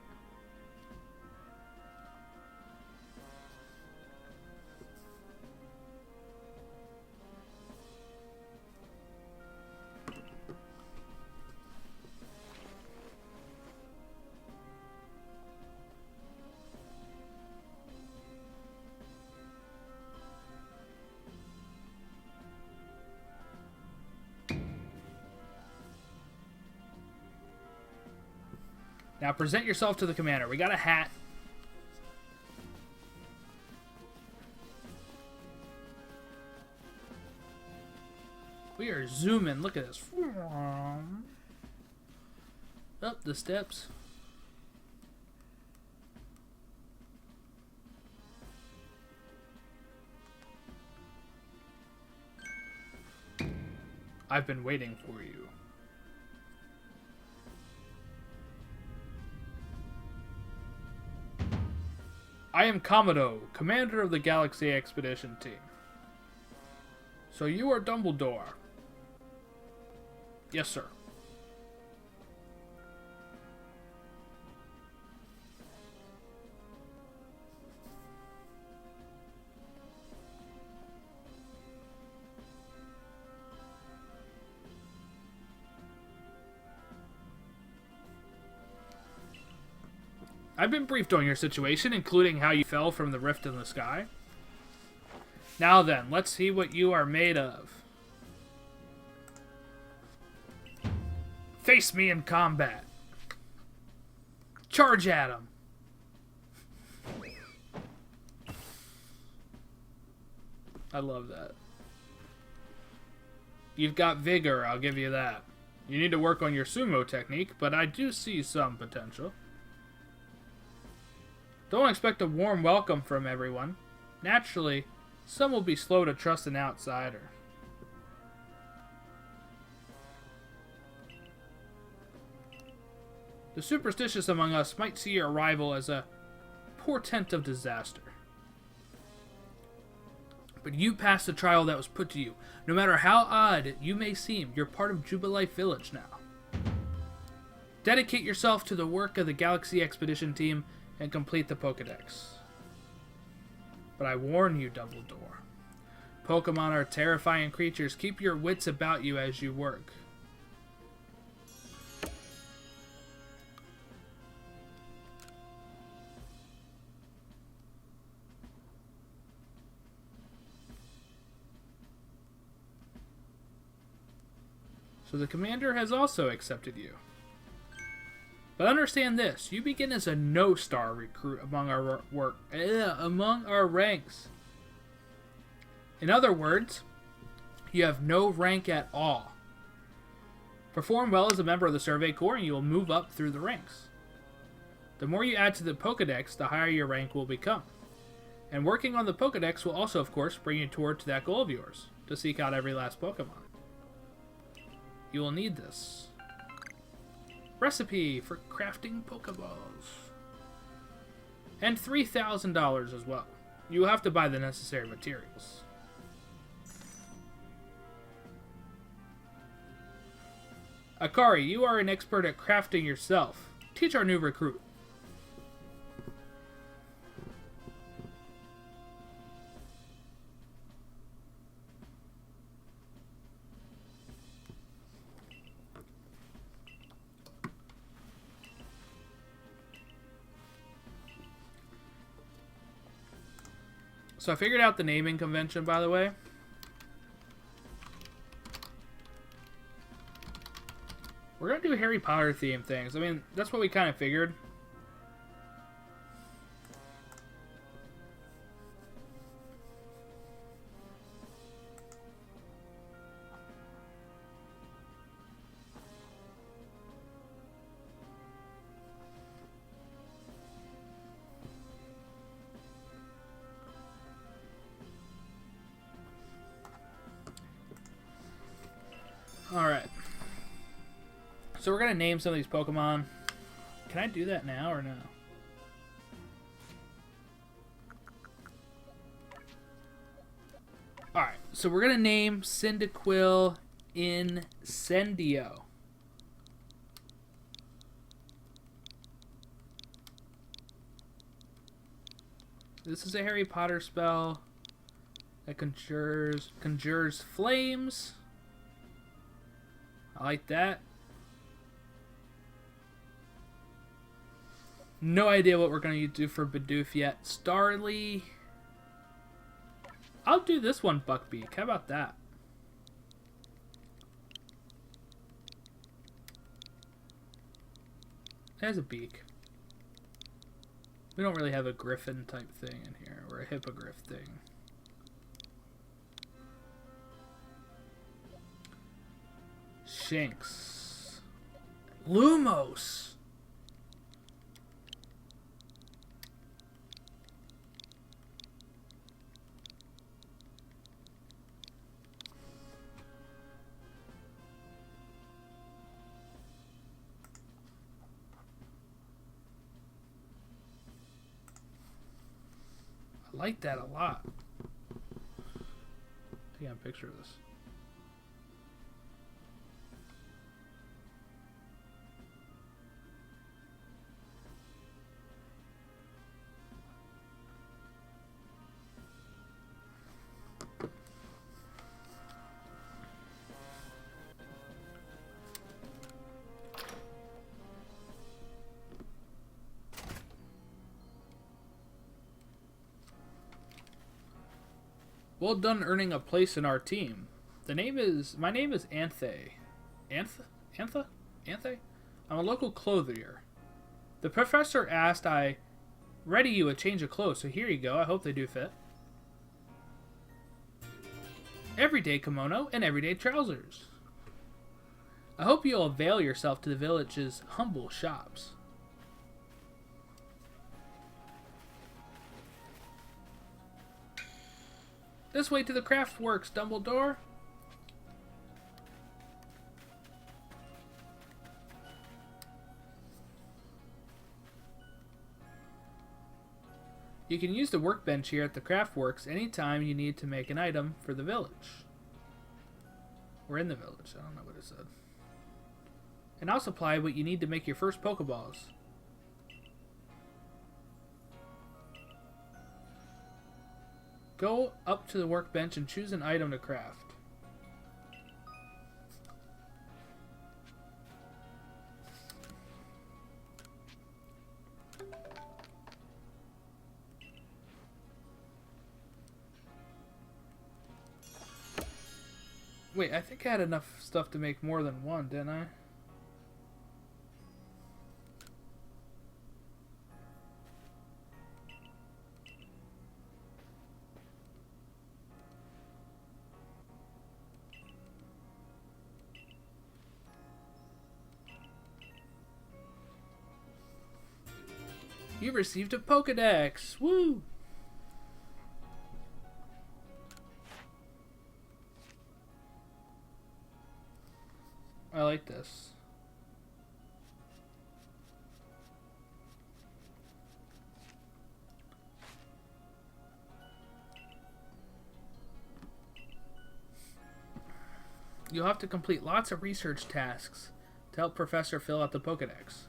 Now present yourself to the commander. We got a hat. We are zooming. Look at this. Up the steps. I've been waiting for you. I am Commodore, commander of the Galaxy Expedition Team. So you are Dumbledore? Yes, sir. I've been briefed on your situation, including how you fell from the rift in the sky. Now then, let's see what you are made of. Face me in combat. Charge at him. I love that. You've got vigor, I'll give you that. You need to work on your sumo technique, but I do see some potential. Don't expect a warm welcome from everyone. Naturally, some will be slow to trust an outsider. The superstitious among us might see your arrival as a portent of disaster. But you passed the trial that was put to you. No matter how odd you may seem, you're part of Jubilife Village now. Dedicate yourself to the work of the Galaxy Expedition team and complete the Pokédex. But I warn you, Dumbledore. Pokémon are terrifying creatures. Keep your wits about you as you work. So the commander has also accepted you. But understand this, you begin as a no-star recruit among our ranks. In other words, you have no rank at all. Perform well as a member of the Survey Corps and you will move up through the ranks. The more you add to the Pokédex, the higher your rank will become. And working on the Pokédex will also, of course, bring you toward that goal of yours, to seek out every last Pokémon. You will need this. Recipe for crafting Pokeballs. And $3,000 as well. You will have to buy the necessary materials. Akari, you are an expert at crafting yourself. Teach our new recruit. So I figured out the naming convention, by the way. We're going to do Harry Potter themed things. I mean, that's what we kind of figured. Alright. So we're going to name some of these Pokemon. Can I do that now or no? Alright, so we're going to name Cyndaquil Incendio. This is a Harry Potter spell that conjures flames. I like that. No idea what we're going to do for Bidoof yet. Starly. I'll do this one, Buckbeak. How about that? It has a beak. We don't really have a griffin type thing in here, or a hippogriff thing. Shinx. Lumos. I like that a lot. I got a picture of this. Well done earning a place in our team. My name is Anthe. Anthe? I'm a local clothier. The professor asked I ready you a change of clothes, so here you go. I hope they do fit. Everyday kimono and everyday trousers. I hope you'll avail yourself to the village's humble shops. This way to the craft works, Dumbledore. You can use the workbench here at the craft works anytime you need to make an item for the village. We're in the village. I don't know what it said. And I'll supply what you need to make your first Pokeballs. Go up to the workbench and choose an item to craft. Wait, I think I had enough stuff to make more than one, didn't I? You received a Pokédex! Woo! I like this. You'll have to complete lots of research tasks to help Professor fill out the Pokédex.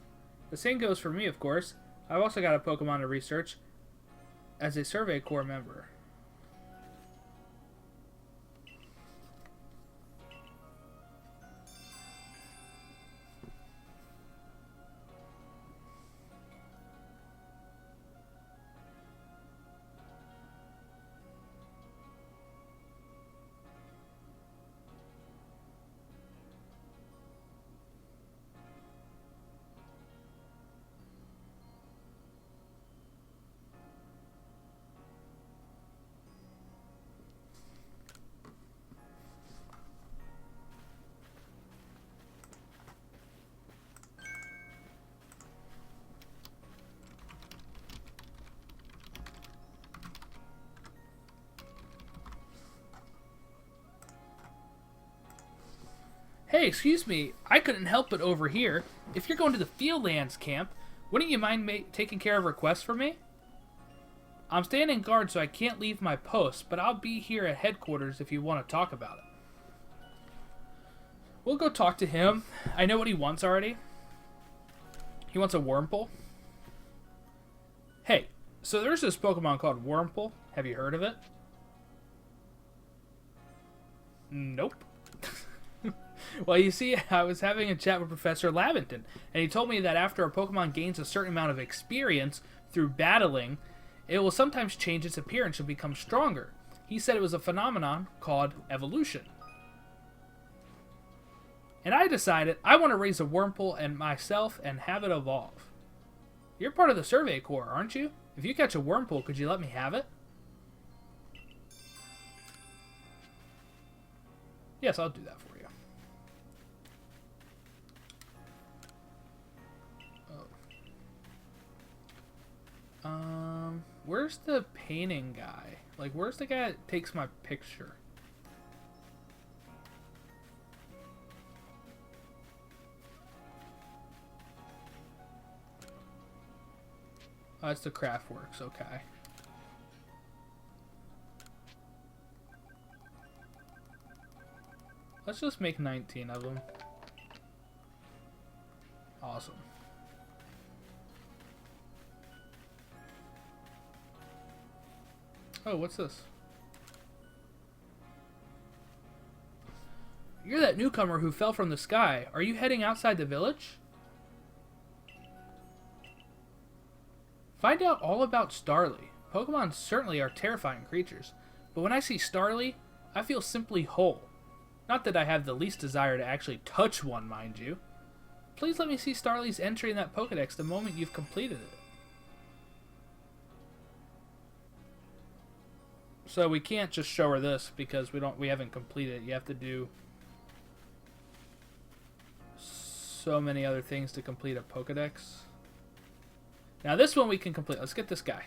The same goes for me, of course. I've also got a Pokemon to research as a Survey Corps member. Hey, excuse me, I couldn't help but overhear. If you're going to the Fieldlands camp, wouldn't you mind taking care of requests for me? I'm standing guard, so I can't leave my post, but I'll be here at headquarters if you want to talk about it. We'll go talk to him. I know what he wants already. He wants a Wurmple. Hey, so there's this Pokemon called Wurmple. Have you heard of it? Nope. Well, you see, I was having a chat with Professor Lavington, and he told me that after a Pokemon gains a certain amount of experience through battling, it will sometimes change its appearance and become stronger. He said it was a phenomenon called evolution. And I decided I want to raise a Wurmple and myself and have it evolve. You're part of the Survey Corps, aren't you? If you catch a Wurmple, could you let me have it? Yes, I'll do that for you. Where's the painting guy? Like, where's the guy that takes my picture? Oh, it's the Craftworks, okay. Let's just make 19 of them. Awesome. Oh, what's this? You're that newcomer who fell from the sky. Are you heading outside the village? Find out all about Starly. Pokemon certainly are terrifying creatures, But when I see Starly, I feel simply whole. Not that I have the least desire to actually touch one, mind you. Please let me see Starly's entry in that Pokédex the moment you've completed it. So we can't just show her this because we haven't completed it. You have to do so many other things to complete a Pokédex. Now this one we can complete. Let's get this guy.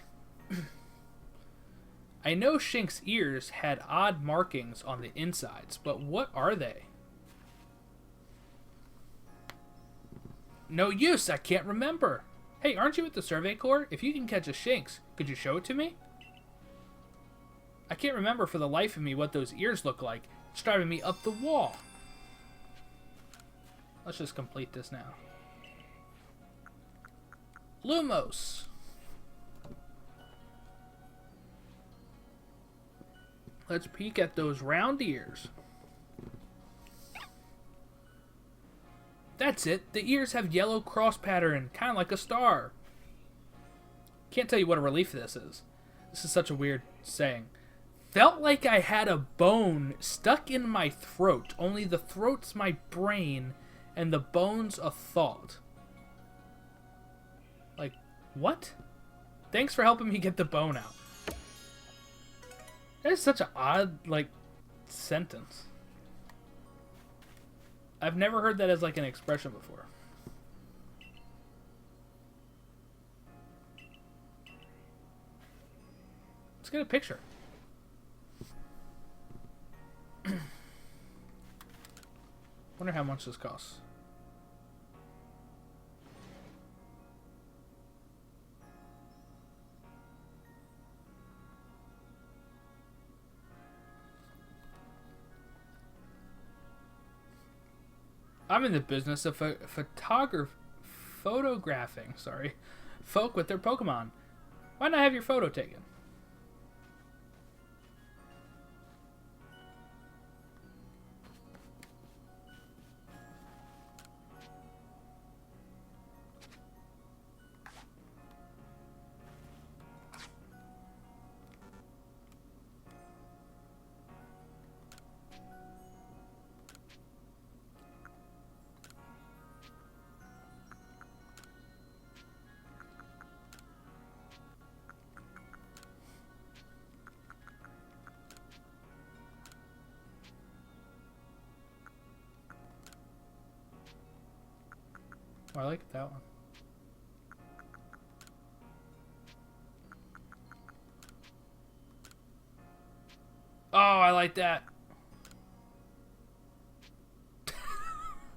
I know Shink's ears had odd markings on the insides, but what are they? No use, I can't remember. Hey, aren't you at the Survey Corps? If you can catch a Shinx, could you show it to me? I can't remember for the life of me what those ears look like. It's driving me up the wall. Let's just complete this now. Lumos. Let's peek at those round ears. That's it. The ears have yellow cross pattern, kind of like a star. Can't tell you what a relief this is. This is such a weird saying. Felt like I had a bone stuck in my throat, only the throat's my brain and the bone's a thought. Like, what? Thanks for helping me get the bone out. That is such an odd, like, sentence. I've never heard that as, like, an expression before. Let's get a picture. Wonder how much this costs. I'm in the business of photographing, folk with their Pokemon. Why not have your photo taken? Oh, I like that one. Oh, I like that.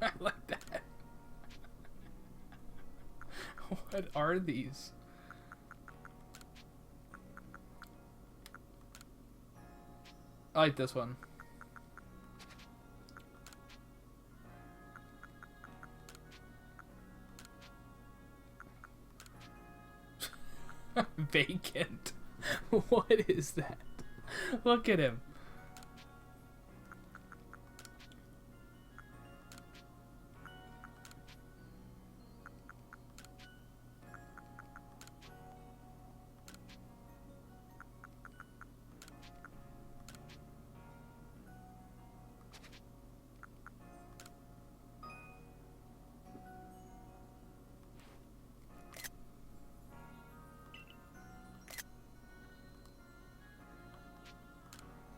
I like that. What are these? I like this one. Vacant. What is that? Look at him.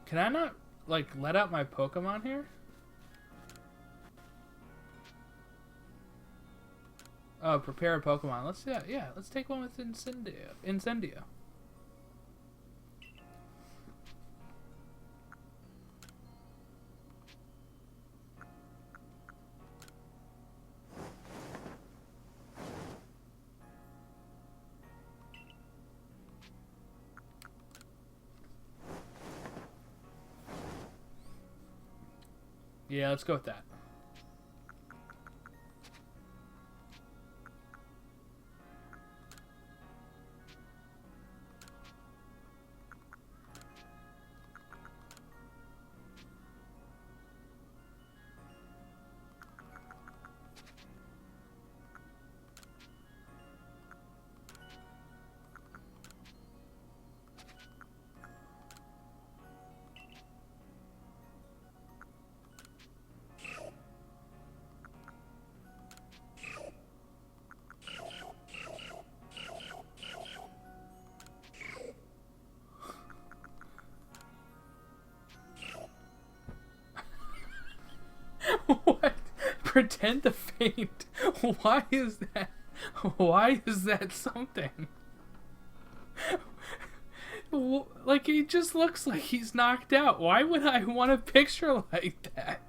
Can I not, like, let out my Pokemon here? Oh, prepare a Pokemon. Let's, yeah, let's take one with Incendio. Yeah, let's go with that. Pretend to faint. Why is that? Why is that something? Like, he just looks like he's knocked out. Why would I want a picture like that?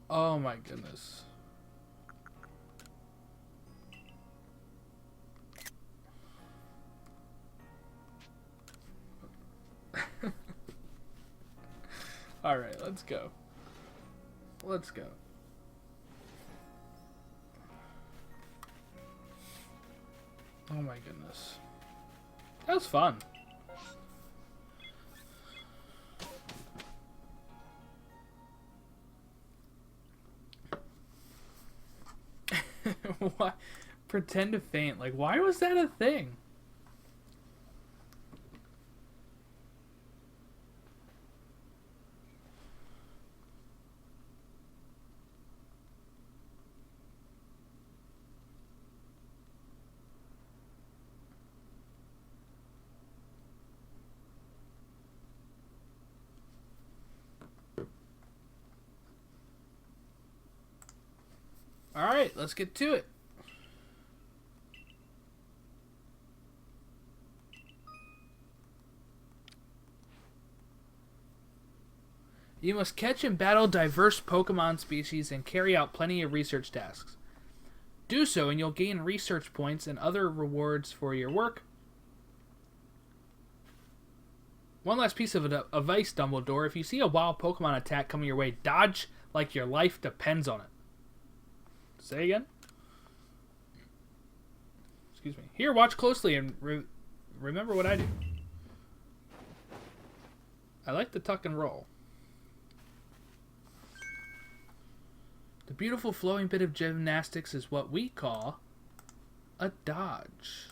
Oh my goodness. Alright, let's go. Let's go. Oh my goodness. That was fun. Why? Pretend to faint. Like, why was that a thing? Alright, let's get to it. You must catch and battle diverse Pokemon species and carry out plenty of research tasks. Do so and you'll gain research points and other rewards for your work. One last piece of advice, Dumbledore. If you see a wild Pokemon attack coming your way, dodge like your life depends on it. Say again? Excuse me. Here, watch closely and remember what I do. I like to tuck and roll. The beautiful flowing bit of gymnastics is what we call a dodge.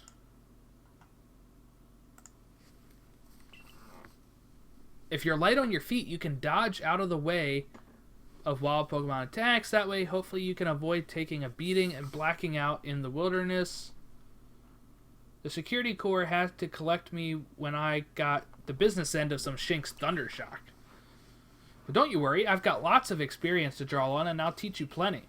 If you're light on your feet, you can dodge out of the way of wild Pokemon attacks. That way, hopefully, you can avoid taking a beating and blacking out in the wilderness. The security corps had to collect me when I got the business end of some Shink's Thundershock. But don't you worry, I've got lots of experience to draw on, and I'll teach you plenty.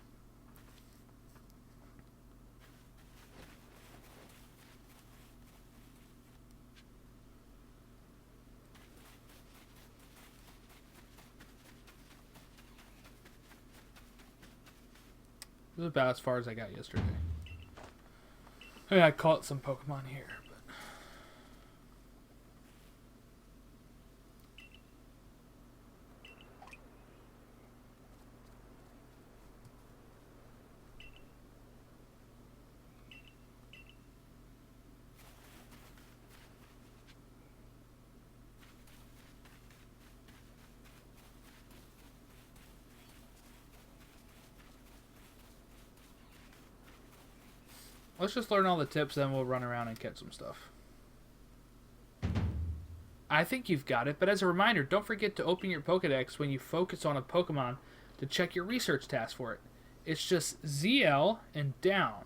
This is about as far as I got yesterday. I caught some Pokemon here, but... Let's just learn all the tips, then we'll run around and catch some stuff. I think you've got it, but as a reminder, don't forget to open your Pokedex when you focus on a Pokemon to check your research task for it. It's just ZL and down.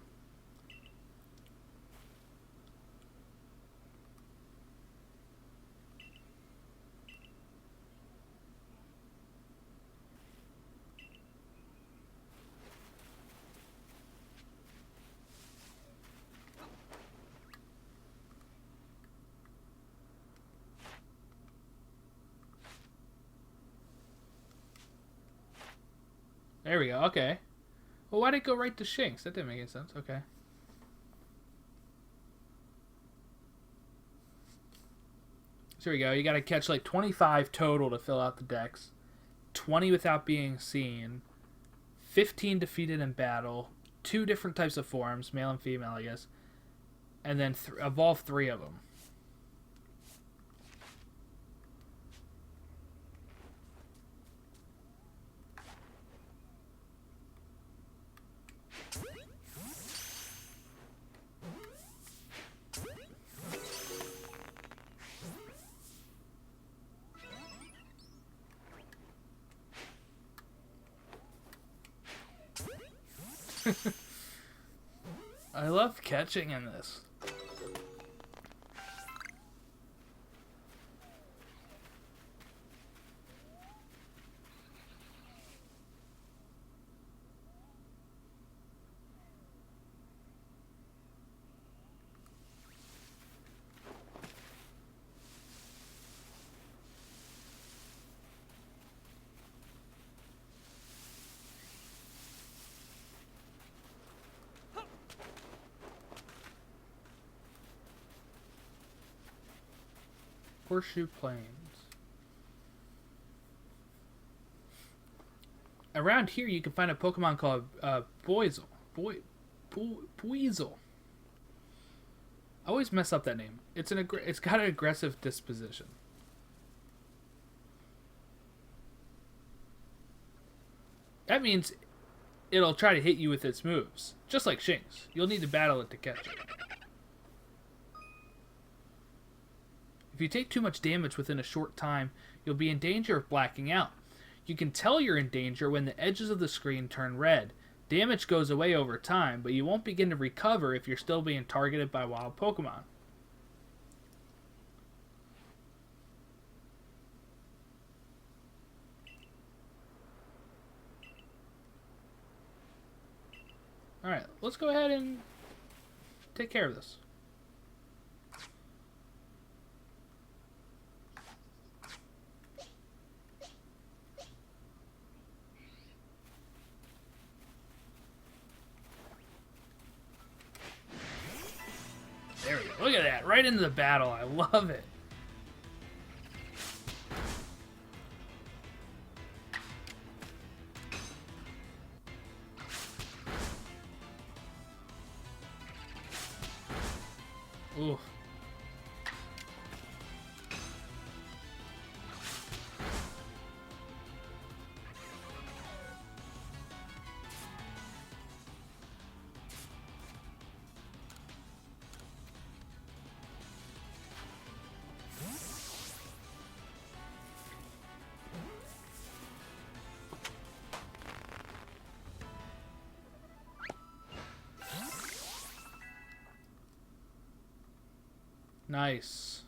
There we go, okay. Well, why did it go right to Shinx? That didn't make any sense, okay. So here we go, you gotta catch like 25 total to fill out the dex. 20 without being seen. 15 defeated in battle. 2 different types of forms, male and female, I guess. And then evolve 3 of them. I love catching in this. Horseshoe Plains. Around here, you can find a Pokemon called Boizel. Boizel. I always mess up that name. It's got an aggressive disposition. That means it'll try to hit you with its moves, just like Shinx. You'll need to battle it to catch it. If you take too much damage within a short time, you'll be in danger of blacking out. You can tell you're in danger when the edges of the screen turn red. Damage goes away over time, but you won't begin to recover if you're still being targeted by wild Pokemon. Alright, let's go ahead and take care of this. There we go. Look at that. Right into the battle. I love it. Ooh. Nice.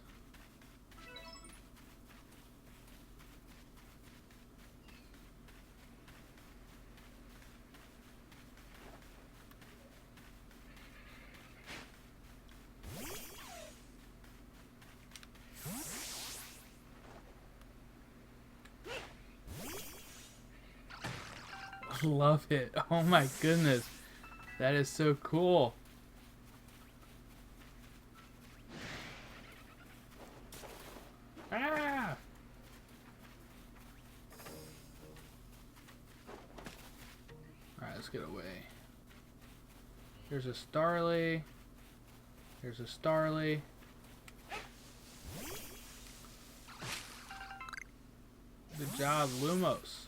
Love it. Oh my goodness. That is so cool. Ah! Alright, let's get away. Here's a Starly. Here's a Starly. Good job, Lumos.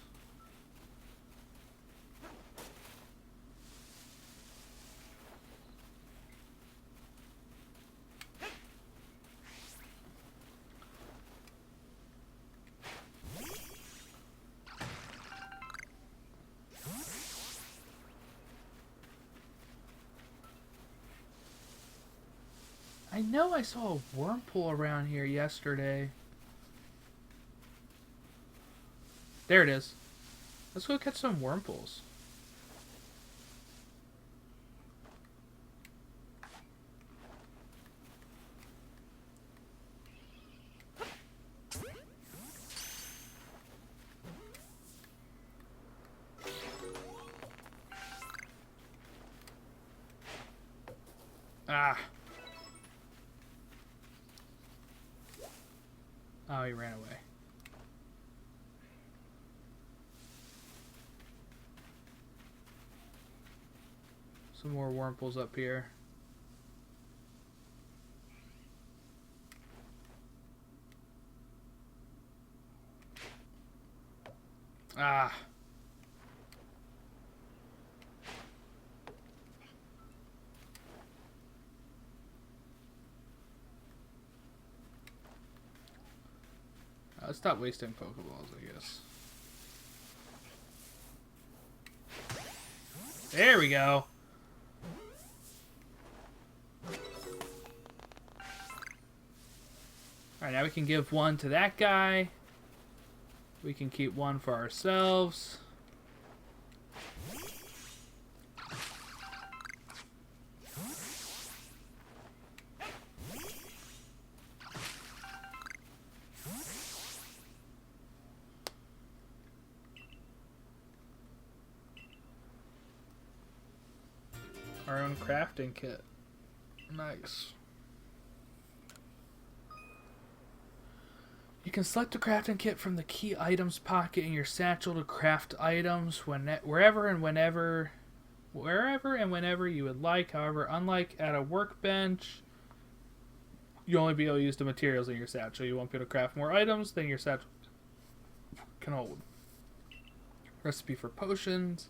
I know I saw a Wurmple around here yesterday. There it is. Let's go catch some Wurmples. Ah. Oh, he ran away. Some more Wurmples up here. Ah. Let's stop wasting Pokeballs, I guess. There we go. Alright, now we can give one to that guy. We can keep one for ourselves. Our own crafting kit. Nice. You can select a crafting kit from the key items pocket in your satchel to craft items wherever and whenever you would like. However, unlike at a workbench, you'll only be able to use the materials in your satchel. You won't be able to craft more items than your satchel can hold. Recipe for potions.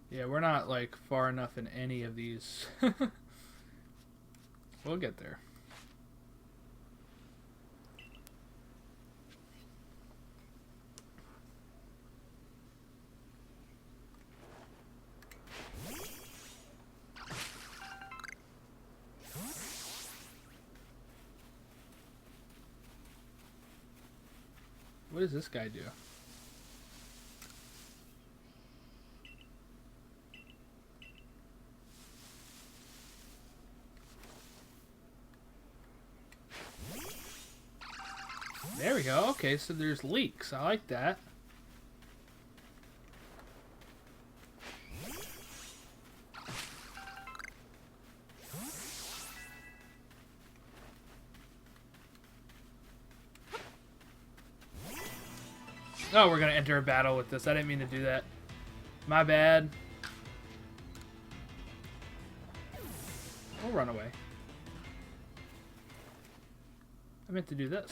Yeah, we're not, like, far enough in any of these. We'll get there. What does this guy do? There we go. Okay, so there's leaks. I like that. Oh, we're gonna enter a battle with this. I didn't mean to do that. My bad. We'll run away. I meant to do this.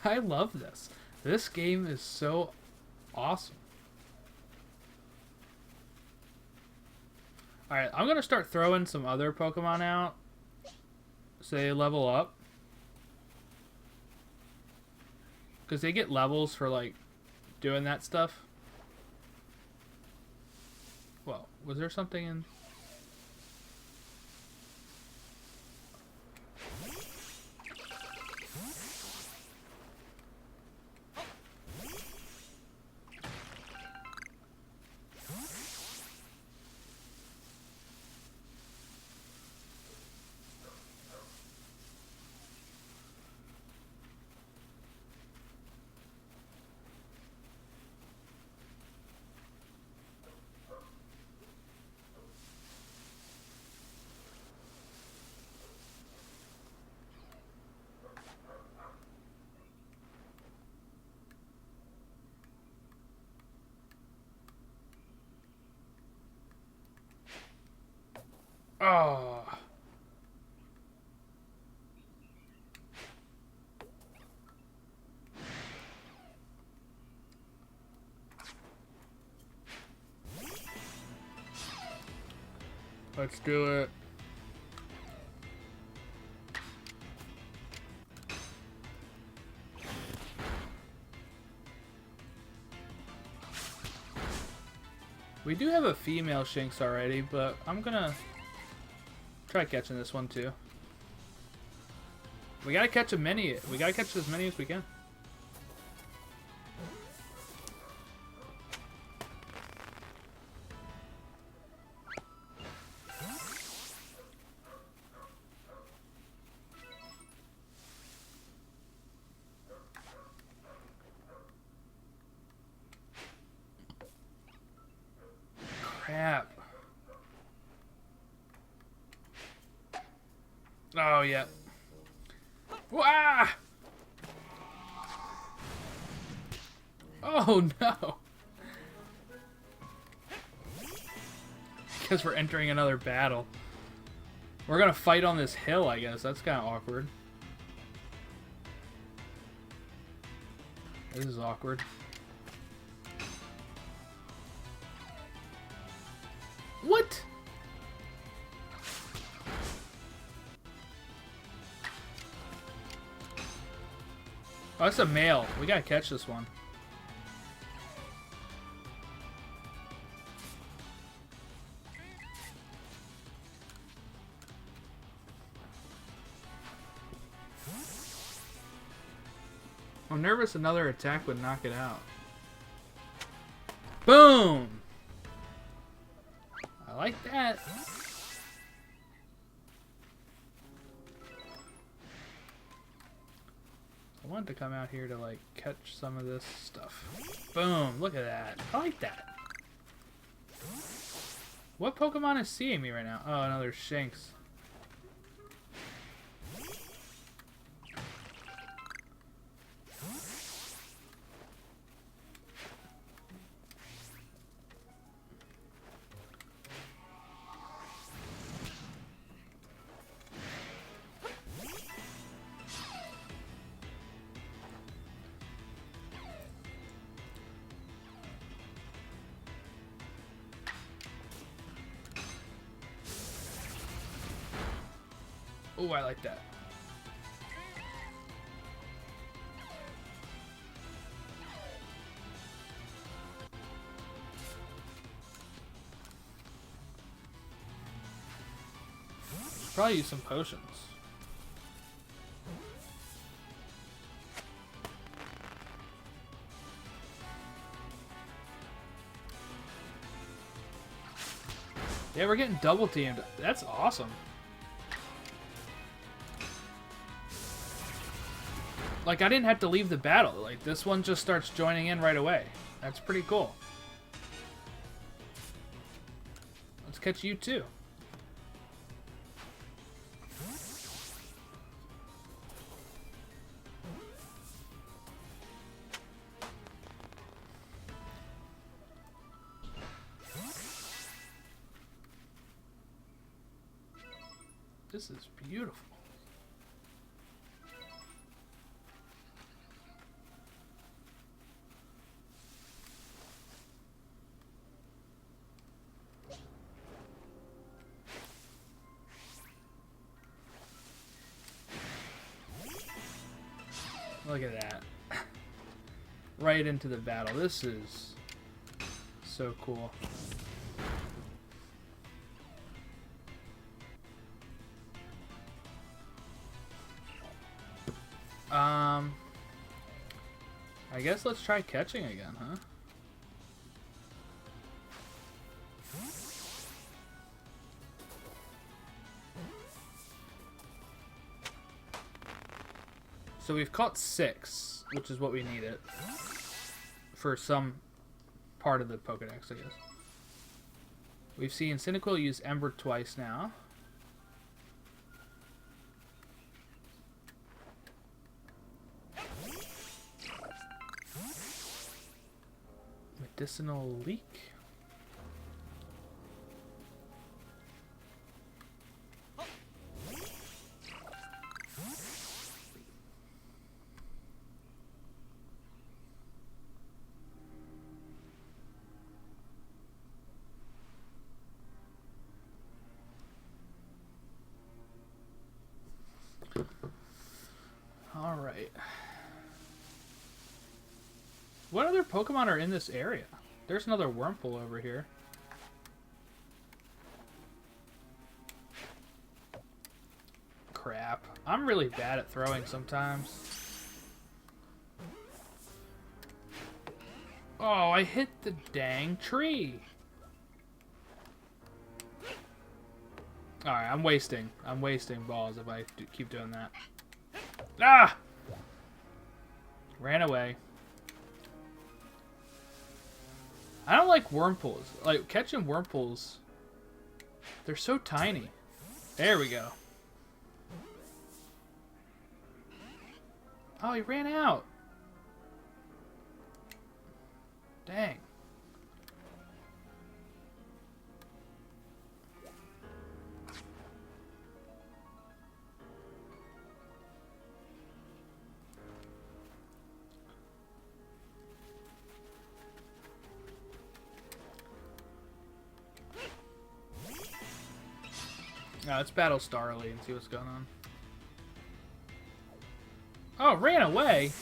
I love this. This game is so awesome. Alright, I'm gonna start throwing some other Pokemon out. So they level up. Because they get levels for, like, doing that stuff. Well, was there something in... Oh. Let's do it. We do have a female Shinx already, but I'm gonna try catching this one too. We gotta catch as many as we can. Crap. Oh, yeah. Wah! Oh, no. Because we're entering another battle. We're gonna fight on this hill, I guess. That's kind of awkward. This is awkward. What? Oh, it's a male. We gotta catch this one. I'm nervous another attack would knock it out. Boom! I like that. I wanted to come out here to, like, catch some of this stuff. Boom! Look at that. I like that. What Pokemon is seeing me right now? Oh, another Shinx. Oh, I like that. Should probably use some potions. Yeah, we're getting double teamed. That's awesome. Like, I didn't have to leave the battle. Like, this one just starts joining in right away. That's pretty cool. Let's catch you too. This is beautiful. Look at that. Right into the battle. This is so cool. I guess let's try catching again, huh? So we've caught 6, which is what we needed for some part of the Pokedex, I guess. We've seen Cyndaquil use Ember twice now. Medicinal leak. All right. What other Pokemon are in this area? There's another Wurmple over here. Crap. I'm really bad at throwing sometimes. Oh, I hit the dang tree. Alright, I'm wasting balls if I keep doing that. Ah! Ran away. I don't like Wurmples. Like, catching Wurmples, they're so tiny. There we go. Oh, he ran out. Dang. Let's battle Starly and see what's going on. Oh, ran away?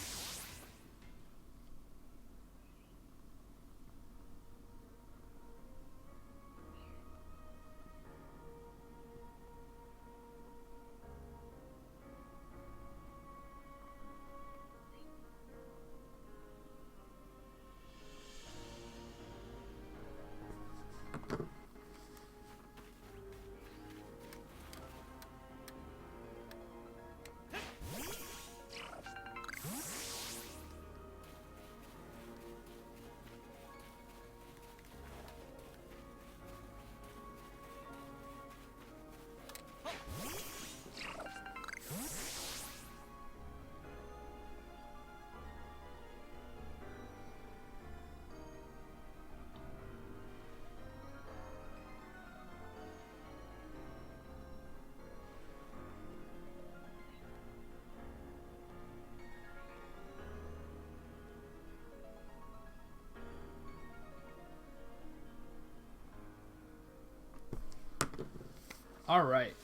All right.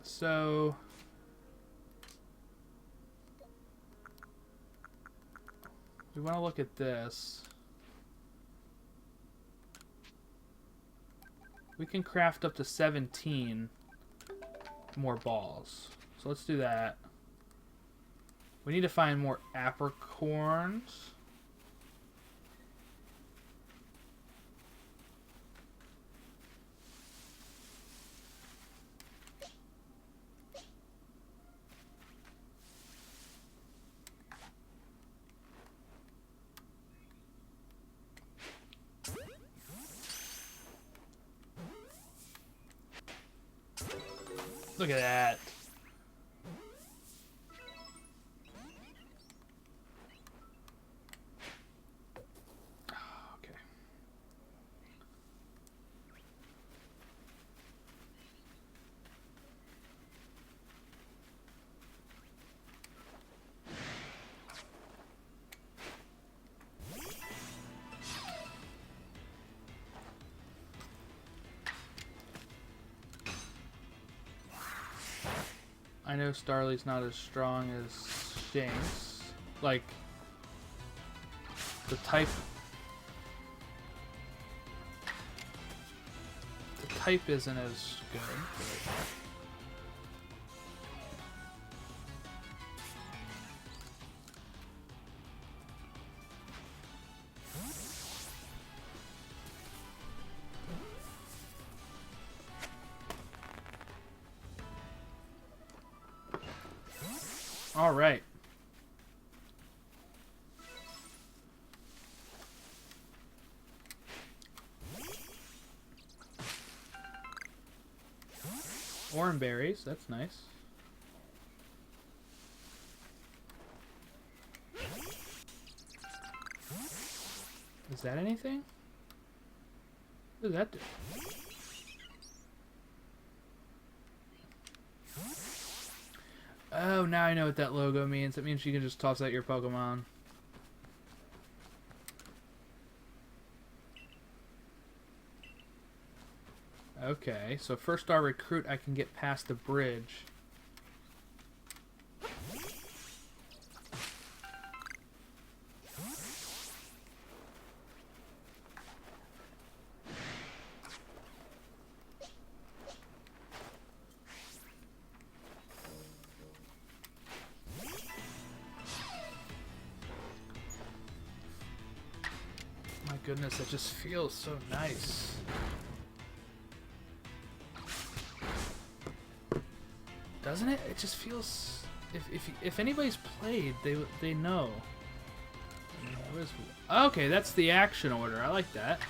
So we want to look at this. We can craft up to 17 more balls. So let's do that. We need to find more apricorns. Look at that. Okay. I know Starly's not as strong as Shanks. Like, the type isn't as good. All right. Orange berries, that's nice. Is that anything? What does that do? Oh, now I know what that logo means. It means you can just toss out your Pokemon. Okay, so first star recruit, I can get past the bridge. My goodness, it just feels so nice. Doesn't it? It just feels. If anybody's played, they know. Okay, that's the action order. I like that.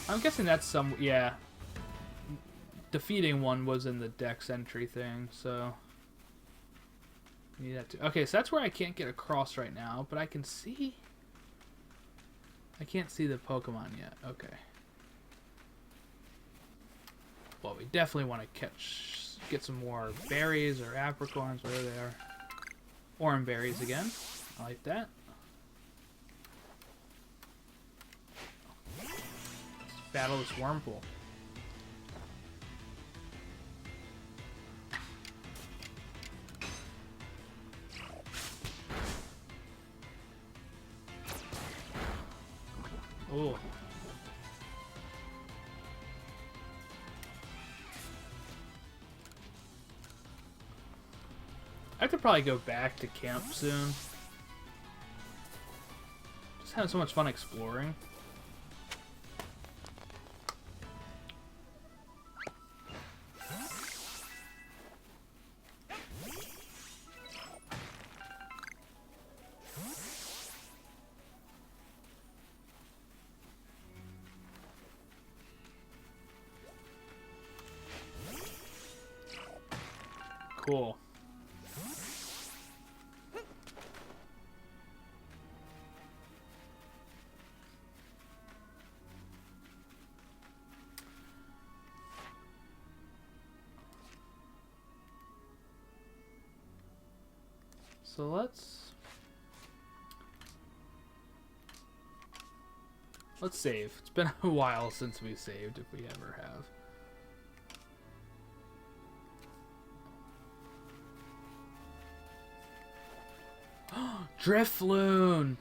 I'm guessing that's some. Yeah. Defeating one was in the Dex entry thing, so. Need that too. Okay, so that's where I can't get across right now, but I can see. I can't see the Pokemon yet. Okay. Well, we definitely want to get some more berries or apricorns, whatever they are. Orange berries again. I like that. Let's battle this Wurmple. Ooh. I have to probably go back to camp soon. Just having so much fun exploring. Cool. So let's Let's save. It's been a while since we saved, if we ever have. Drifloon!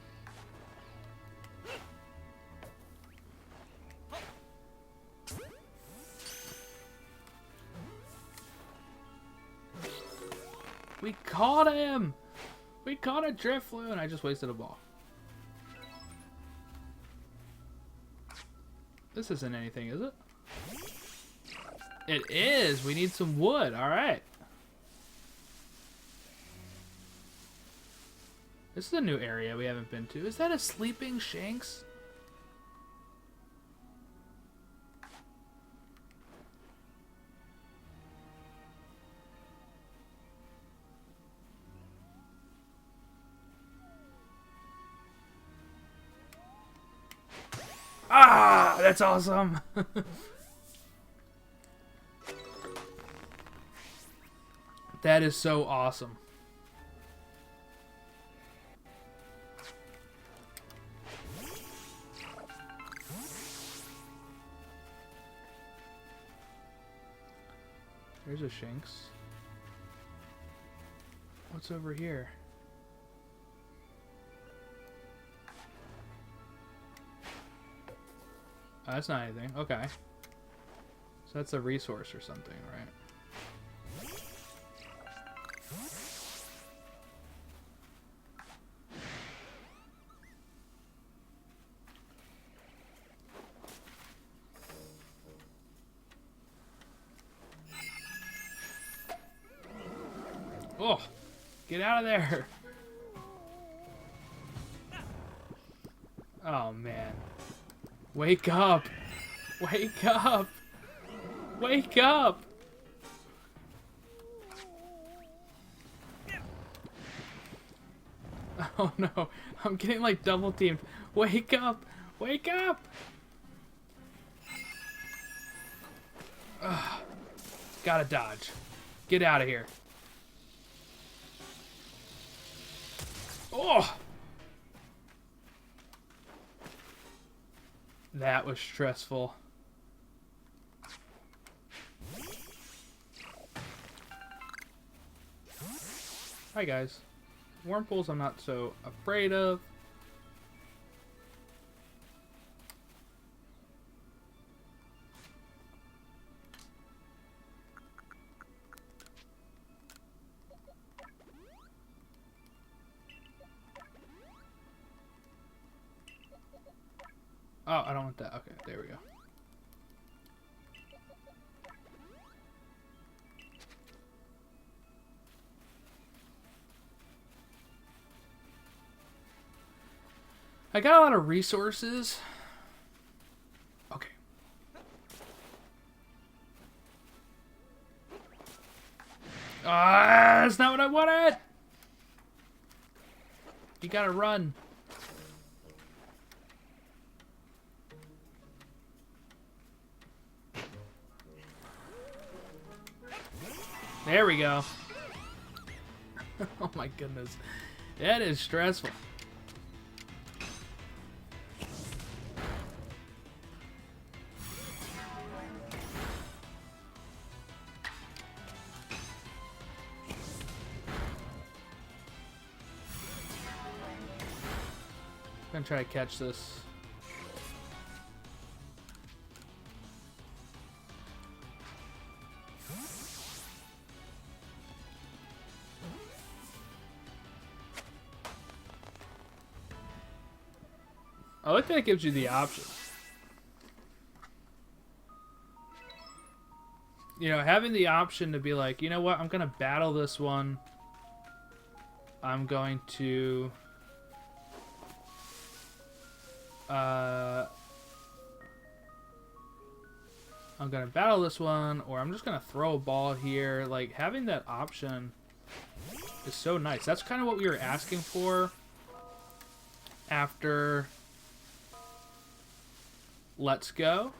We caught him! We caught a Drifloon! I just wasted a ball. This isn't anything, is it? It is! We need some wood. Alright. This is a new area we haven't been to. Is that a sleeping Shanks? Ah, that's awesome. That is so awesome. There's a Shanks. What's over here? Oh, that's not anything. Okay. So that's a resource or something, right? Oh! Get out of there! Oh, man. Wake up! Wake up! Wake up! Oh no, I'm getting like double teamed. Wake up! Wake up! Ugh. Gotta dodge. Get out of here. Oh! That was stressful. Hi guys. Wormpools I'm not so afraid of. Oh, I don't want that. Okay, there we go. I got a lot of resources. Okay. Ah, that's not what I wanted! You gotta run. There we go. Oh my goodness. That is stressful. I'm gonna try to catch this. I like that it gives you the option. You know, having the option to be like, you know what, I'm gonna battle this one. I'm going to I'm gonna battle this one, or I'm just gonna throw a ball here. Like, having that option is so nice. That's kind of what we were asking for after Let's Go.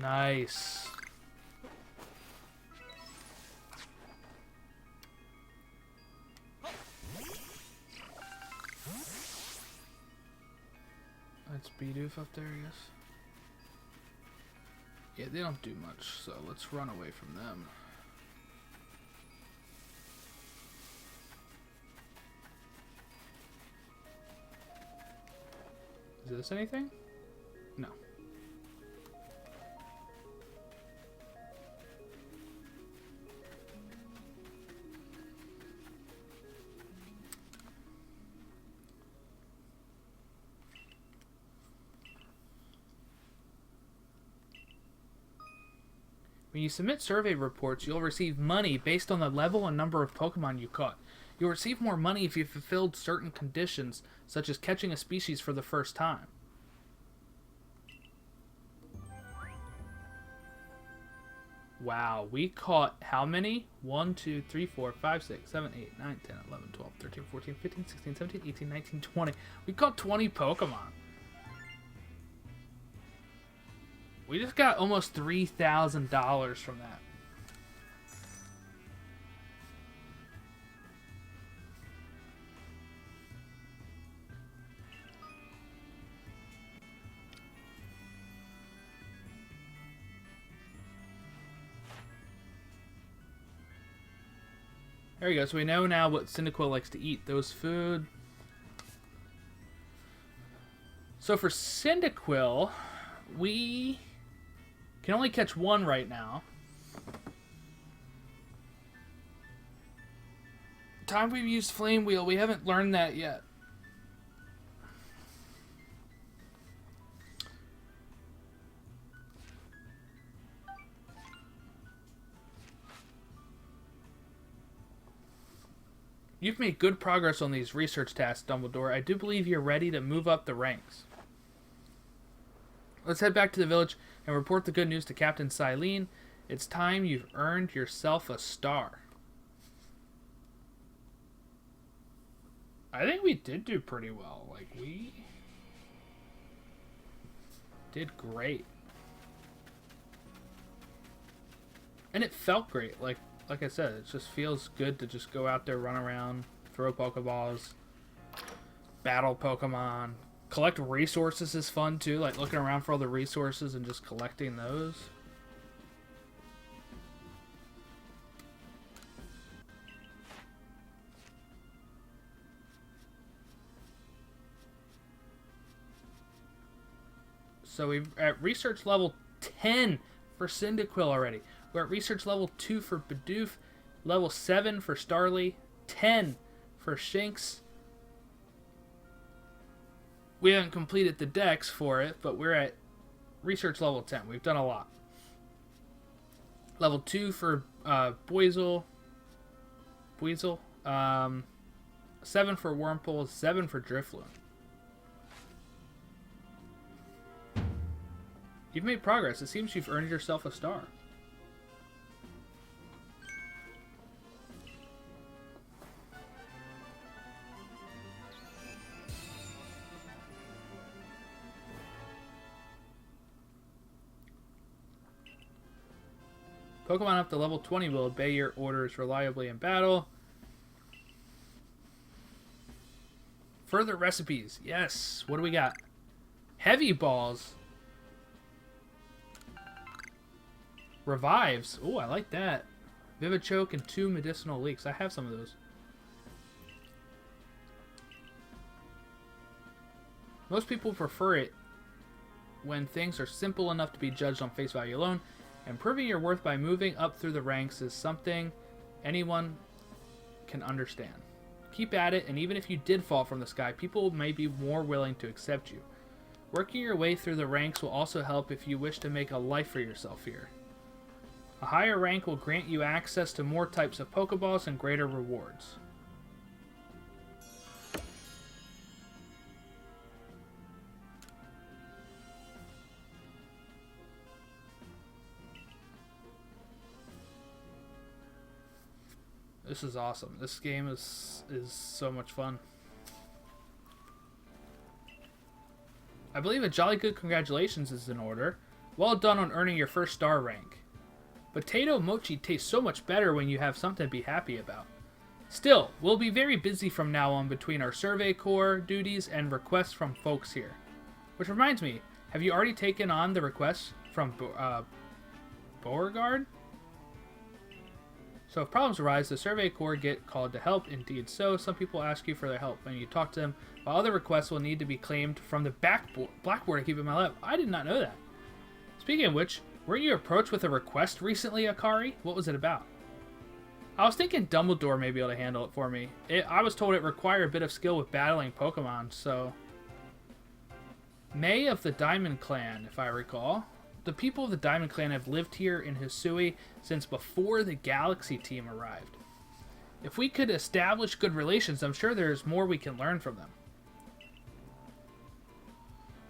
Nice. That's Bidoof up there, I guess. Yeah, they don't do much, so let's run away from them. Is this anything? No. When you submit survey reports, you'll receive money based on the level and number of Pokemon you caught. You'll receive more money if you fulfilled certain conditions, such as catching a species for the first time. Wow, we caught how many? 1, 2, 3, 4, 5, 6, 7, 8, 9, 10, 11, 12, 13, 14, 15, 16, 17, 18, 19, 20. We caught 20 Pokemon. We just got almost $3,000 from that. There we go. So we know now what Cyndaquil likes to eat. Those food. So for Cyndaquil, we can only catch one right now. Time we've used Flame Wheel, we haven't learned that yet. You've made good progress on these research tasks, Dumbledore. I do believe you're ready to move up the ranks. Let's head back to the village and report the good news to Captain Silene. It's time. You've earned yourself a star. I think we did do pretty well. Like, we did great. And it felt great. Like I said, it just feels good to just go out there, run around, throw Pokeballs, battle Pokemon. Collect resources is fun too, like looking around for all the resources and just collecting those. So we're at research level 10 for Cyndaquil already. We're at research level 2 for Bidoof, level 7 for Starly, 10 for Shinx. We haven't completed the dex for it, but we're at research level 10. We've done a lot. Level 2 for Buizel. 7 for Wurmple, 7 for Drifloon. You've made progress. It seems you've earned yourself a star. Pokemon up to level 20 will obey your orders reliably in battle. Further recipes. Yes. What do we got? Heavy Balls. Revives. Oh, I like that. Vivichoke and 2 medicinal leeks. I have some of those. Most people prefer it when things are simple enough to be judged on face value alone. And proving your worth by moving up through the ranks is something anyone can understand. Keep at it, and even if you did fall from the sky, people may be more willing to accept you. Working your way through the ranks will also help if you wish to make a life for yourself here. A higher rank will grant you access to more types of Pokeballs and greater rewards. This is awesome. This game is so much fun. I believe a jolly good congratulations is in order. Well done on earning your first star rank. Potato mochi tastes so much better when you have something to be happy about. Still, we'll be very busy from now on between our Survey Corps duties and requests from folks here. Which reminds me, have you already taken on the requests from Beauregard? So if problems arise, the Survey Corps get called to help. Indeed so. Some people ask you for their help when you talk to them, while other requests will need to be claimed from the blackboard I keep in my lab. I did not know that. Speaking of which, weren't you approached with a request recently, Akari? What was it about? I was thinking Dumbledore may be able to handle it for me. I was told it required a bit of skill with battling Pokemon, so... May of the Diamond Clan, if I recall. The people of the Diamond Clan have lived here in Hisui since before the Galaxy team arrived. If we could establish good relations, I'm sure there's more we can learn from them.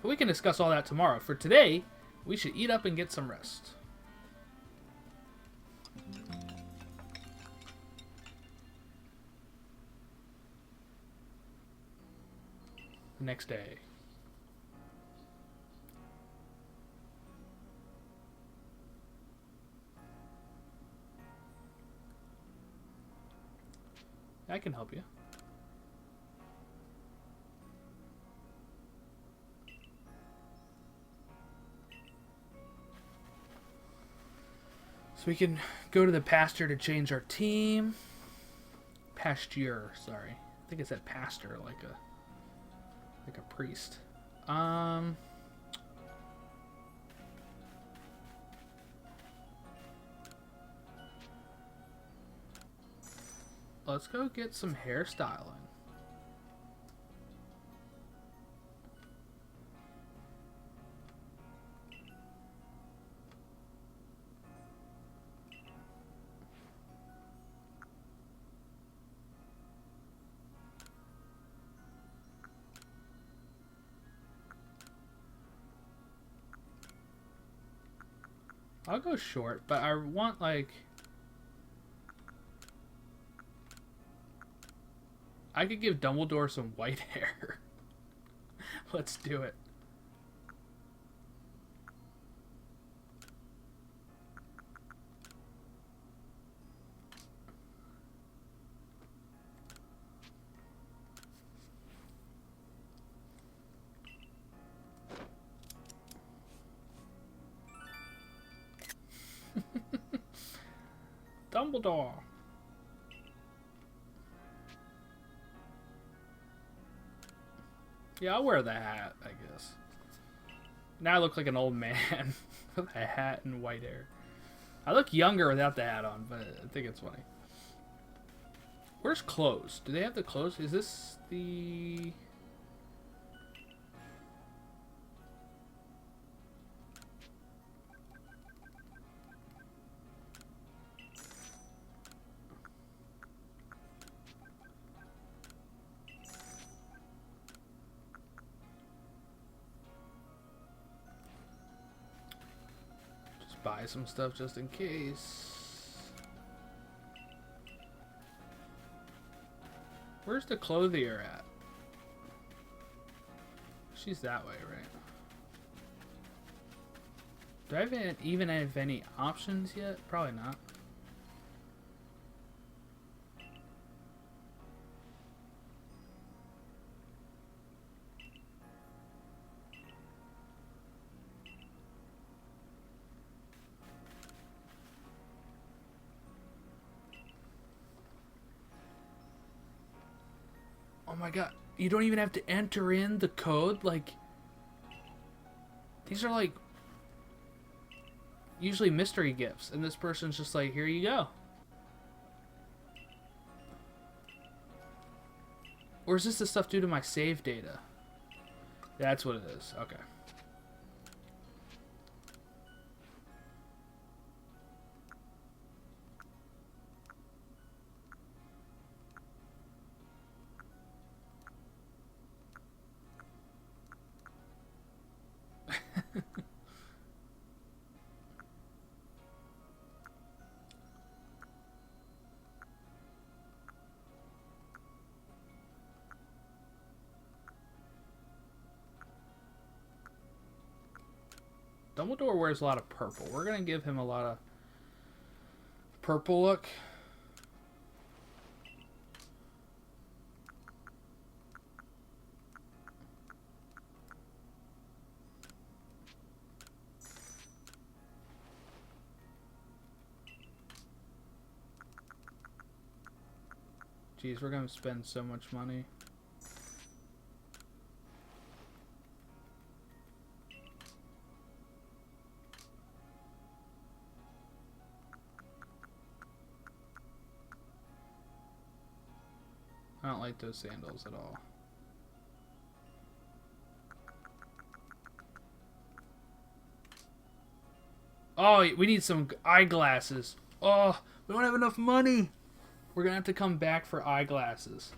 But we can discuss all that tomorrow. For today, we should eat up and get some rest. The next day. I can help you. So we can go to the pasture to change our team. Pasture, sorry. I think it said pastor, like a priest. Let's go get some hairstyling. I'll go short, but I want like... I could give Dumbledore some white hair. Let's do it. Dumbledore. Yeah, I'll wear the hat, I guess. Now I look like an old man with a hat and white hair. I look younger without the hat on, but I think it's funny. Where's clothes? Do they have the clothes? Is this the... Buy some stuff just in case. Where's the clothier at? She's that way, right? Do I even have any options yet? Probably not. Oh my god, you don't even have to enter in the code? Like, these are like usually mystery gifts, and this person's just like, here you go. Or is this the stuff due to my save data? That's what it is. Okay. Dumbledore wears a lot of purple. We're going to give him a lot of purple look. Jeez, we're going to spend so much money. I don't like those sandals at all. Oh, we need some eyeglasses. Oh, we don't have enough money. We're going to have to come back for eyeglasses.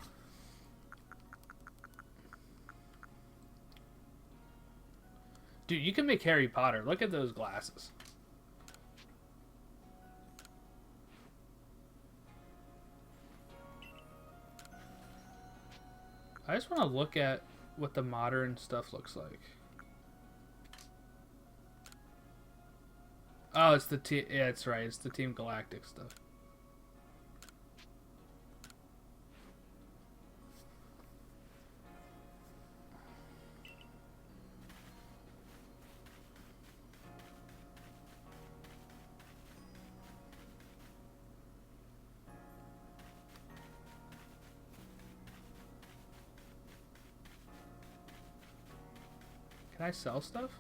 Dude, you can make Harry Potter. Look at those glasses. I just want to look at what the modern stuff looks like. Oh, it's the team. Yeah, it's right. It's the Team Galactic stuff. Can I sell stuff?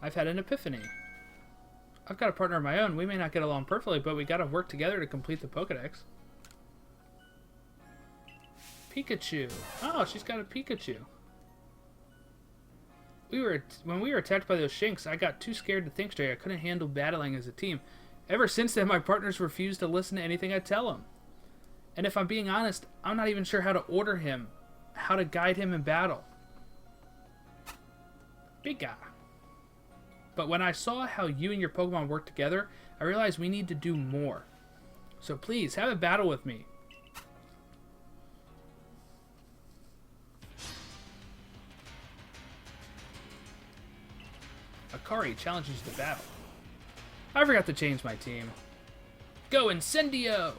I've had an epiphany. I've got a partner of my own. We may not get along perfectly, but we gotta work together to complete the Pokédex. Pikachu. Oh, she's got a Pikachu. When we were attacked by those Shinx, I got too scared to think straight. I couldn't handle battling as a team. Ever since then, my partners refuse to listen to anything I tell them. And if I'm being honest, I'm not even sure how to order him, how to guide him in battle. Big guy. But when I saw how you and your Pokemon work together, I realized we need to do more. So please, have a battle with me. Akari challenges the battle. I forgot to change my team. Go Incendio!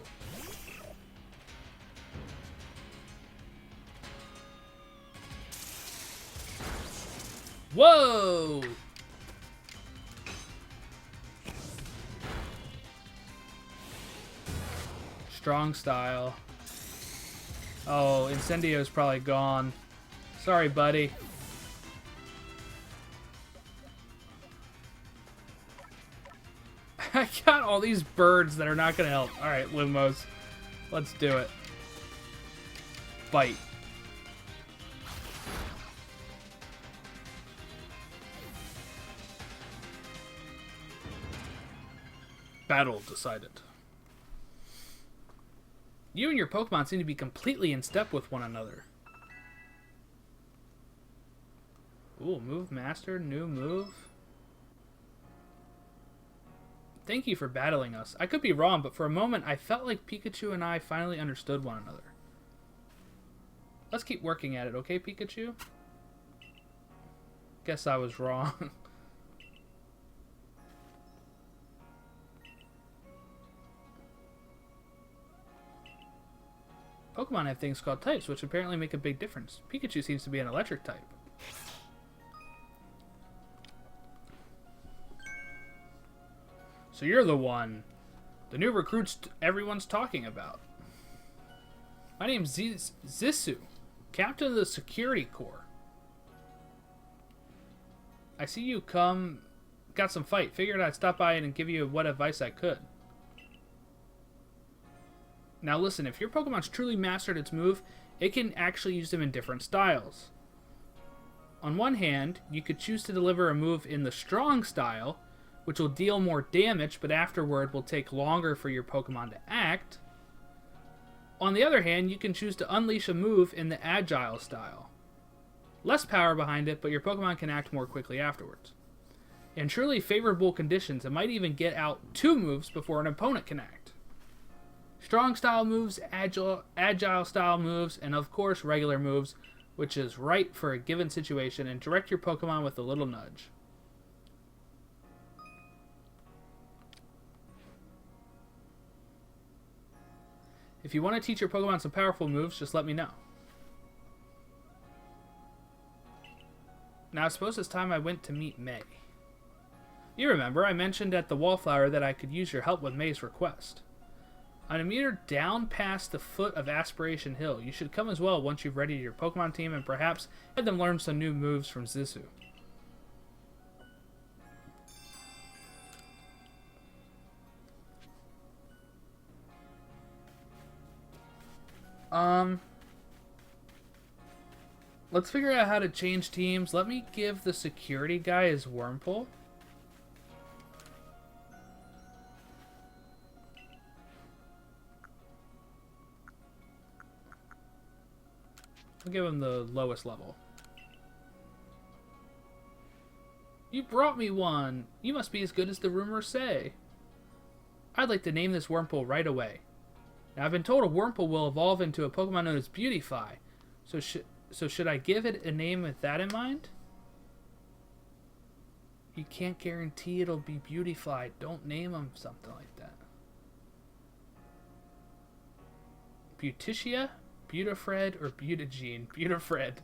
Whoa! Strong style. Oh, Incendio's probably gone. Sorry, buddy. I got all these birds that are not going to help. Alright, Lumos. Let's do it. Bite. Battle decided. You and your Pokemon seem to be completely in step with one another. Ooh, move master, new move. Thank you for battling us. I could be wrong, but for a moment I felt like Pikachu and I finally understood one another. Let's keep working at it, okay, Pikachu? Guess I was wrong. Pokemon have things called types, which apparently make a big difference. Pikachu seems to be an electric type. So you're the one. The new recruits everyone's talking about. My name's Zissou, Captain of the Security Corps. I see you got some fight. Figured I'd stop by and give you what advice I could. Now listen, if your Pokemon's truly mastered its move, it can actually use them in different styles. On one hand, you could choose to deliver a move in the strong style, which will deal more damage, but afterward will take longer for your Pokemon to act. On the other hand, you can choose to unleash a move in the agile style. less power behind it, but your Pokemon can act more quickly afterwards. In truly favorable conditions, it might even get out 2 moves before an opponent can act. Strong style moves, agile style moves, and of course regular moves, which is right for a given situation, and direct your Pokemon with a little nudge. If you want to teach your Pokemon some powerful moves, just let me know. Now I suppose it's time I went to meet May. You remember, I mentioned at the Wallflower that I could use your help with May's request. I'm a meter down past the foot of Aspiration Hill. You should come as well once you've readied your Pokemon team and perhaps had them learn some new moves from Hisui. Let's figure out how to change teams. Let me give the security guy his Wurmple. I'll give him the lowest level. You brought me one. You must be as good as the rumors say. I'd like to name this Wurmple right away. Now, I've been told a Wurmple will evolve into a Pokemon known as Beautify. So should I give it a name with that in mind? You can't guarantee it'll be Beautify. Don't name him something like that. Beauticia? Beautifred or Beautigene? Beautifred.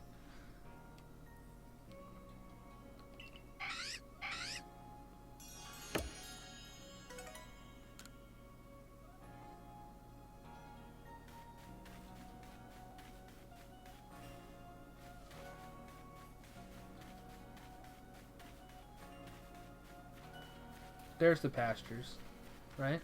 There's the pastures, right?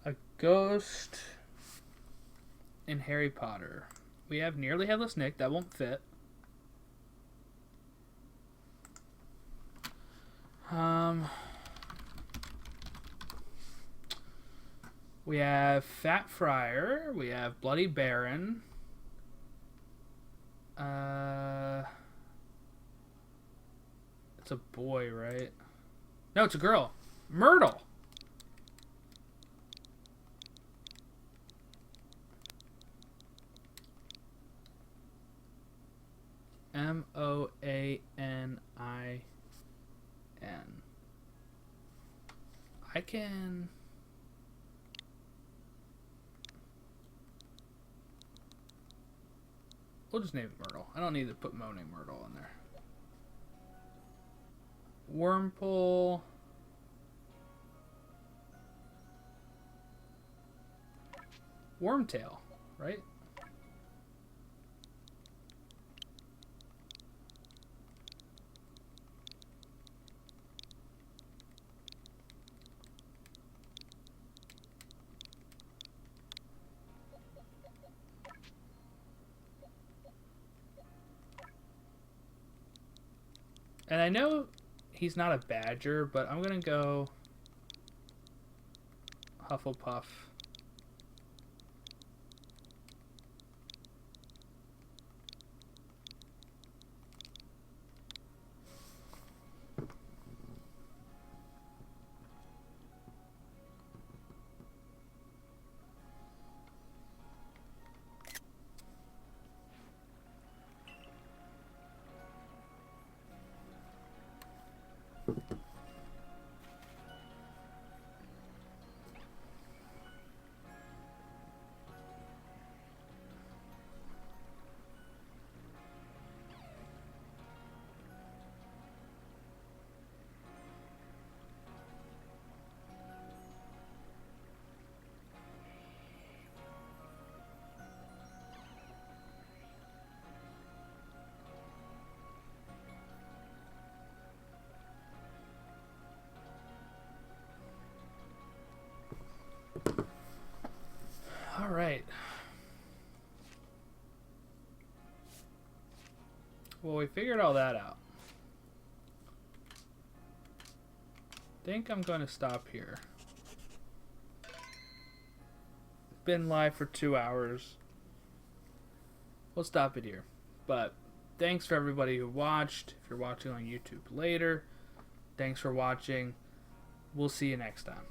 A ghost in Harry Potter. We have Nearly Headless Nick. That won't fit. We have Fat Friar. We have Bloody Baron. It's a boy, right? No, it's a girl. Myrtle. Moanin. I can... We'll just name it Myrtle. I don't need to put Moaning Myrtle in there. Wurmple. Wormtail, right? And I know he's not a badger, but I'm going to go Hufflepuff. we figured all that out. I think I'm going to stop here. Been live for 2 hours. We'll stop it here. But thanks for everybody who watched. If you're watching on YouTube later, thanks for watching. We'll see you next time.